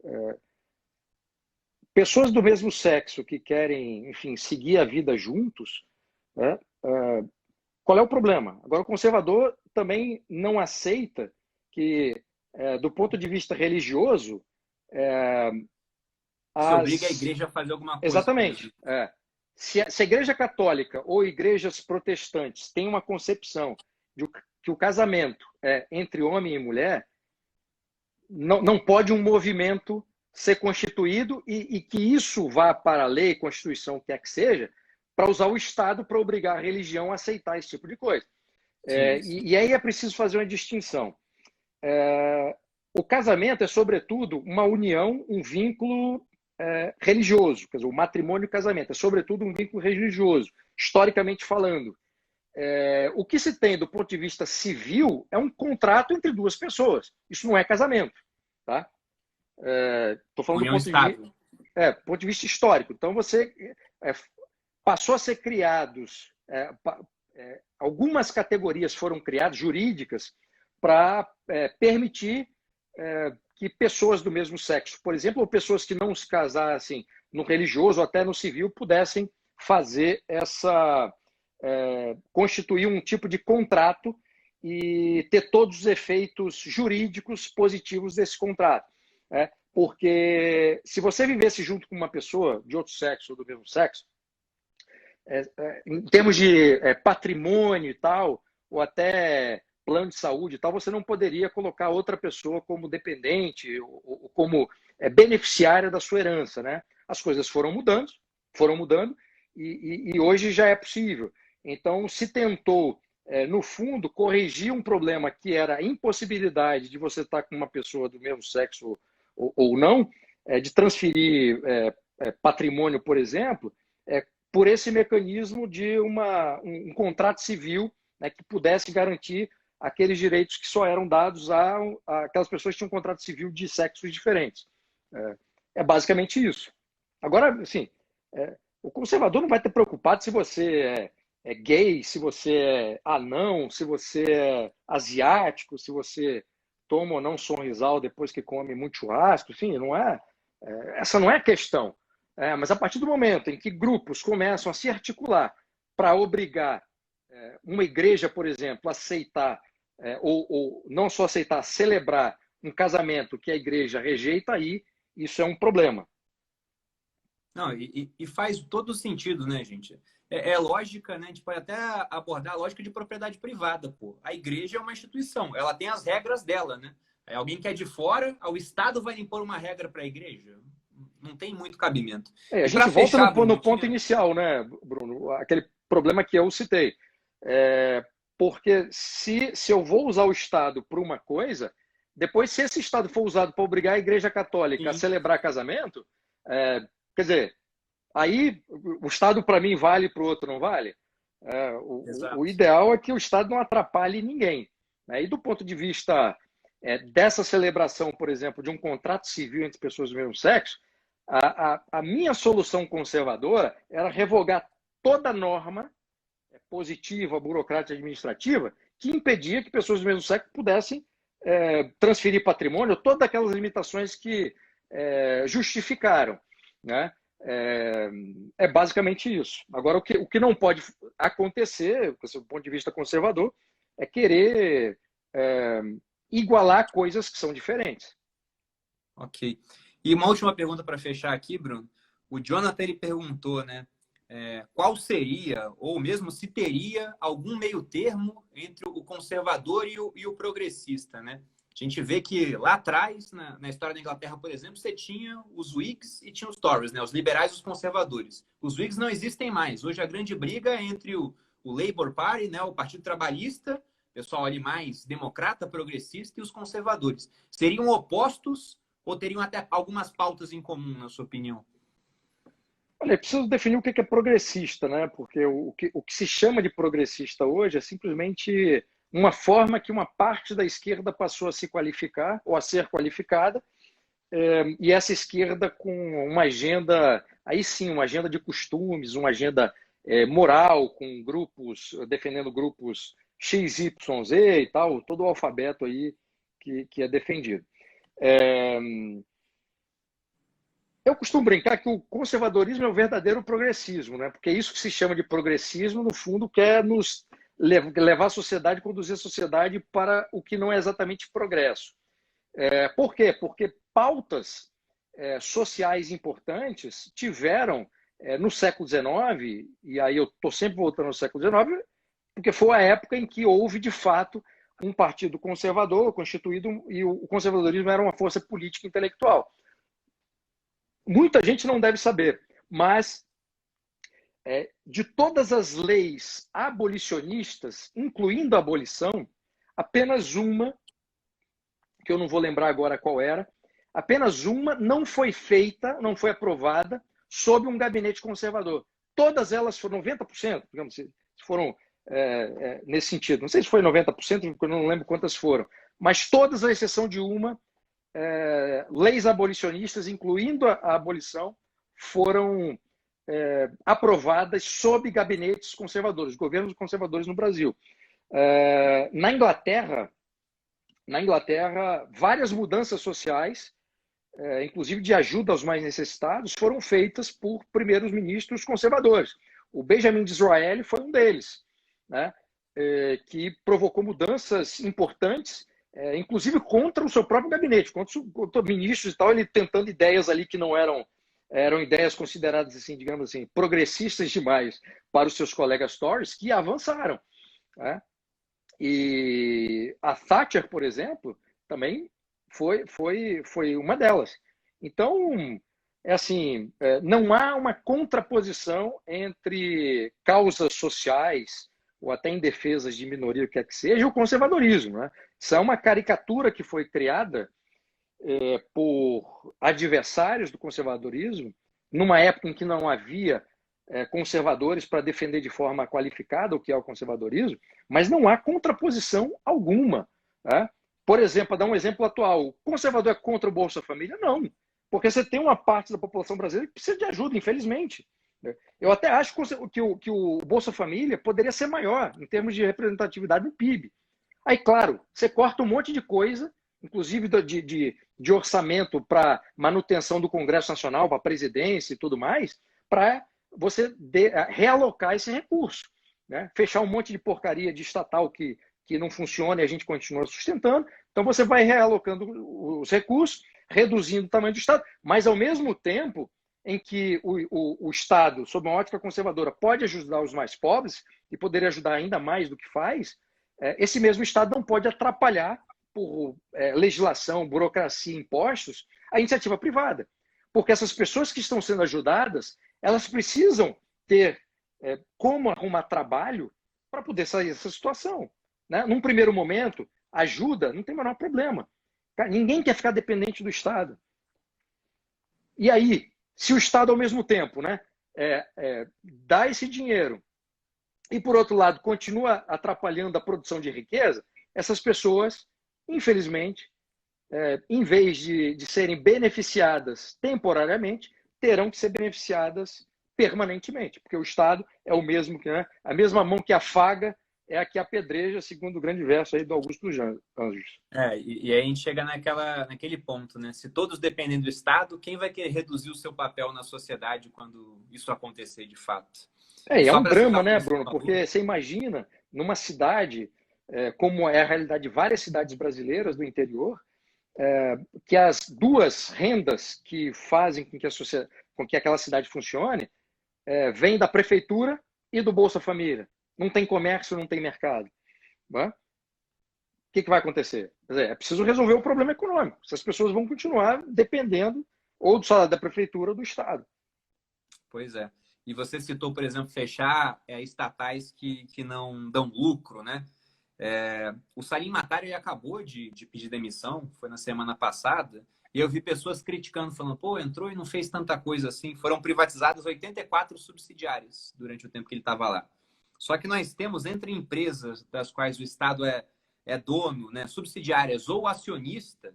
pessoas do mesmo sexo que querem, enfim, seguir a vida juntos, né? Qual é o problema? Agora, o conservador também não aceita que, do ponto de vista religioso, se obriga a igreja a fazer alguma coisa. Exatamente. Se a igreja católica ou igrejas protestantes têm uma concepção de que o casamento é entre homem e mulher, não pode um movimento ser constituído e que isso vá para a lei, constituição, quer que seja, para usar o Estado para obrigar a religião a aceitar esse tipo de coisa. E aí é preciso fazer uma distinção. O casamento é, sobretudo, uma união, um vínculo religioso. Quer dizer, o matrimônio e o casamento é, sobretudo, um vínculo religioso, historicamente falando. O que se tem do ponto de vista civil é um contrato entre duas pessoas. Isso não é casamento. Tá? Estou falando do ponto de vista histórico. Então, você passou a ser criados, algumas categorias foram criadas, jurídicas, para permitir que pessoas do mesmo sexo, por exemplo, ou pessoas que não se casassem no religioso ou até no civil, pudessem fazer constituir um tipo de contrato e ter todos os efeitos jurídicos positivos desse contrato. Porque se você vivesse junto com uma pessoa de outro sexo ou do mesmo sexo, em termos de patrimônio e tal, ou até plano de saúde e tal, você não poderia colocar outra pessoa como dependente ou como beneficiária da sua herança, né? As coisas foram mudando e hoje já é possível. Então, se tentou, no fundo, corrigir um problema que era a impossibilidade de você estar com uma pessoa do mesmo sexo ou não, de transferir patrimônio, por exemplo, por esse mecanismo de um contrato civil, né, que pudesse garantir aqueles direitos que só eram dados a aquelas pessoas que tinham um contrato civil de sexos diferentes. É basicamente isso. Agora, assim, o conservador não vai estar preocupado se você é gay, se você é anão, se você é asiático, se você toma ou não Sonrisal depois que come muito churrasco. Sim, não essa não é a questão. Mas a partir do momento em que grupos começam a se articular para obrigar uma igreja, por exemplo, a aceitar, ou não só aceitar, celebrar um casamento que a igreja rejeita, aí isso é um problema. Não, e faz todo sentido, né, gente? É lógica, né? A gente pode até abordar a lógica de propriedade privada, pô. A igreja é uma instituição, ela tem as regras dela, né? Alguém que é de fora, o Estado vai impor uma regra para a igreja? Não tem muito cabimento. A E gente para volta fechar, Bruno, no ponto inicial, né, Bruno? Aquele problema que eu citei. Porque se eu vou usar o Estado para uma coisa, depois, se esse Estado for usado para obrigar a Igreja Católica a celebrar casamento, quer dizer, aí o Estado para mim vale, para o outro não vale? O ideal é que o Estado não atrapalhe ninguém. E do ponto de vista dessa celebração, por exemplo, de um contrato civil entre pessoas do mesmo sexo, a minha solução conservadora era revogar toda norma positiva, burocrática, administrativa, que impedia que pessoas do mesmo sexo pudessem transferir patrimônio, todas aquelas limitações que justificaram, né? Basicamente isso. Agora, o que não pode acontecer, do ponto de vista conservador, é querer igualar coisas que são diferentes. Ok. E uma última pergunta para fechar aqui, Bruno. O Jonathan ele perguntou, né? Qual seria, ou mesmo se teria, algum meio termo entre o conservador e o progressista, né? A gente vê que lá atrás, na história da Inglaterra, por exemplo, você tinha os Whigs e tinha os Tories, né? Os liberais e os conservadores. Os Whigs não existem mais. Hoje a grande briga é entre o Labour Party, né? O Partido Trabalhista, pessoal ali mais democrata, progressista, e os conservadores. Seriam opostos ou teriam até algumas pautas em comum, na sua opinião? Olha, é preciso definir o que é progressista, né? Porque o que se chama de progressista hoje é simplesmente uma forma que uma parte da esquerda passou a se qualificar ou a ser qualificada, e essa esquerda com uma agenda, aí sim, uma agenda de costumes, uma agenda moral, com grupos, defendendo grupos X, Y, Z e tal, todo o alfabeto aí que é defendido. Eu costumo brincar que o conservadorismo é o verdadeiro progressismo, né? Porque é isso que se chama de progressismo, no fundo, quer nos levar a sociedade, conduzir a sociedade para o que não é exatamente progresso. Por quê? Porque pautas sociais importantes tiveram no século XIX, e aí eu estou sempre voltando ao século XIX, porque foi a época em que houve, de fato, um partido conservador constituído, e o conservadorismo era uma força política e intelectual. Muita gente não deve saber, mas de todas as leis abolicionistas, incluindo a abolição, apenas uma, que eu não vou lembrar agora qual era, apenas uma não foi feita, não foi aprovada sob um gabinete conservador. Todas elas foram 90%, digamos, se foram nesse sentido. Não sei se foi 90%, porque eu não lembro quantas foram, mas todas, à exceção de uma, leis abolicionistas, incluindo a abolição, foram aprovadas sob gabinetes conservadores, governos conservadores no Brasil. Na Inglaterra, várias mudanças sociais, inclusive de ajuda aos mais necessitados, foram feitas por primeiros ministros conservadores. O Benjamin Disraeli foi um deles, né? Que provocou mudanças importantes, inclusive contra o seu próprio gabinete, contra ministros e tal, ele tentando ideias ali que não eram ideias consideradas, assim, digamos assim, progressistas demais para os seus colegas Tories, que avançaram, né? E a Thatcher, por exemplo, também foi uma delas. Então, é assim, não há uma contraposição entre causas sociais ou até em defesas de minoria, o que quer que seja, e o conservadorismo, né? Isso é uma caricatura que foi criada por adversários do conservadorismo, numa época em que não havia conservadores para defender de forma qualificada o que é o conservadorismo, mas não há contraposição alguma. Né? Por exemplo, para dar um exemplo atual, o conservador é contra o Bolsa Família? Não, porque você tem uma parte da população brasileira que precisa de ajuda, infelizmente. Eu até acho que o Bolsa Família poderia ser maior em termos de representatividade no PIB. Aí, claro, você corta um monte de coisa, inclusive de orçamento para manutenção do Congresso Nacional, para a presidência e tudo mais, para você realocar esse recurso. Né? Fechar um monte de porcaria de estatal que não funciona e a gente continua sustentando. Então, você vai realocando os recursos, reduzindo o tamanho do Estado, mas, ao mesmo tempo em que o Estado, sob uma ótica conservadora, pode ajudar os mais pobres e poderia ajudar ainda mais do que faz, esse mesmo Estado não pode atrapalhar, por legislação, burocracia, impostos, a iniciativa privada. Porque essas pessoas que estão sendo ajudadas, elas precisam ter como arrumar trabalho para poder sair dessa situação. Né? Num primeiro momento, ajuda, não tem o menor problema. Ninguém quer ficar dependente do Estado. E aí, se o Estado, ao mesmo tempo, né, dá esse dinheiro e, por outro lado, continua atrapalhando a produção de riqueza, essas pessoas, infelizmente, em vez de serem beneficiadas temporariamente, terão que ser beneficiadas permanentemente, porque o Estado é o mesmo que, né, a mesma mão que afaga é a que apedreja, segundo o grande verso aí do Augusto dos Anjos. E aí a gente chega naquele ponto, né? Se todos dependem do Estado, quem vai querer reduzir o seu papel na sociedade quando isso acontecer de fato? E É só um para citar drama, o que né, você Bruno? falou, Porque você imagina numa cidade, como é a realidade de várias cidades brasileiras do interior, que as duas rendas que fazem com que aquela cidade funcione vêm da prefeitura e do Bolsa Família. Não tem comércio, não tem mercado. Né? O que vai acontecer? Quer dizer, é preciso resolver o problema econômico. Essas pessoas vão continuar dependendo ou do salário da prefeitura ou do Estado. Pois é. E você citou, por exemplo, fechar estatais que não dão lucro, né? O Salim Matar ele acabou de pedir demissão, foi na semana passada, e eu vi pessoas criticando, falando, pô, entrou e não fez tanta coisa assim. Foram privatizadas 84 subsidiárias durante o tempo que ele estava lá. Só que nós temos, entre empresas das quais o Estado é dono, né, subsidiárias ou acionista,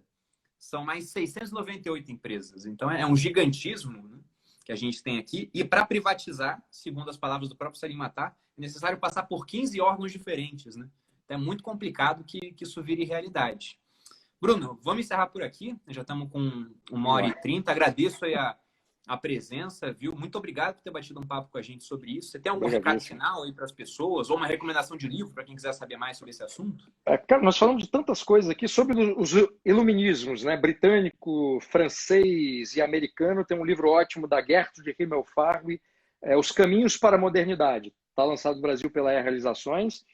são mais 698 empresas. Então, é um gigantismo, né, que a gente tem aqui. E para privatizar, segundo as palavras do próprio Salim Matar, é necessário passar por 15 órgãos diferentes. Né? Então, é muito complicado que isso vire realidade. Bruno, vamos encerrar por aqui. Já estamos com 1h30. Agradeço aí a presença, viu? Muito obrigado por ter batido um papo com a gente sobre isso. Você tem algum recado final aí para as pessoas ou uma recomendação de livro para quem quiser saber mais sobre esse assunto? Cara, nós falamos de tantas coisas aqui sobre os iluminismos, né? Britânico, francês e americano. Tem um livro ótimo da Gertrude Himmelfarb, Os Caminhos para a Modernidade. Está lançado no Brasil pela Realizações.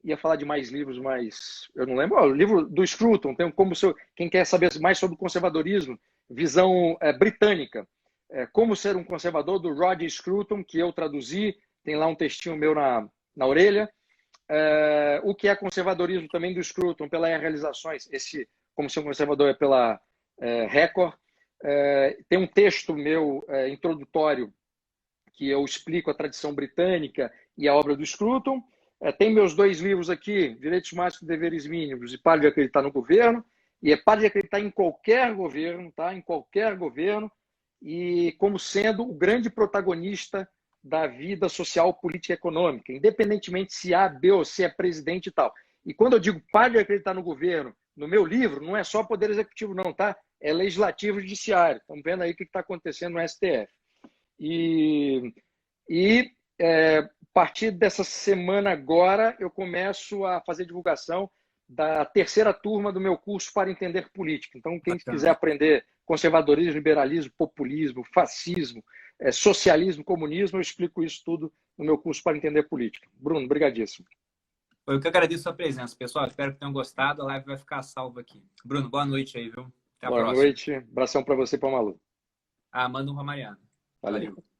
Ia falar de mais livros, mas eu não lembro. O livro do Scruton, tem quem quer saber mais sobre o conservadorismo, visão britânica. Como ser um conservador, do Roger Scruton, que eu traduzi. Tem lá um textinho meu na orelha. O que é conservadorismo também do Scruton, pela Realizações. Esse, como ser um conservador, é pela Record. Tem um texto meu introdutório que eu explico a tradição britânica e a obra do Scruton. Tem meus 2 livros aqui, Direitos Máximos e Deveres Mínimos e Pare de Acreditar no Governo. E pare de acreditar em qualquer governo, tá? Em qualquer governo, e como sendo o grande protagonista da vida social, política e econômica, independentemente se A, B ou C é presidente e tal. E quando eu digo pare de acreditar no governo, no meu livro, não é só poder executivo não, tá? É legislativo e judiciário. Estamos vendo aí o que está acontecendo no STF. A partir dessa semana agora, eu começo a fazer divulgação da 3ª turma do meu curso para entender política. Então, quem quiser aprender conservadorismo, liberalismo, populismo, fascismo, socialismo, comunismo, eu explico isso tudo no meu curso para entender política. Bruno, brigadíssimo. Eu que agradeço a presença, pessoal. Espero que tenham gostado. A live vai ficar salva aqui. Bruno, boa noite aí, viu? Até a Boa próxima. noite. Abração para você e para o Malu. Manda um pra Mariana. Valeu. Valeu.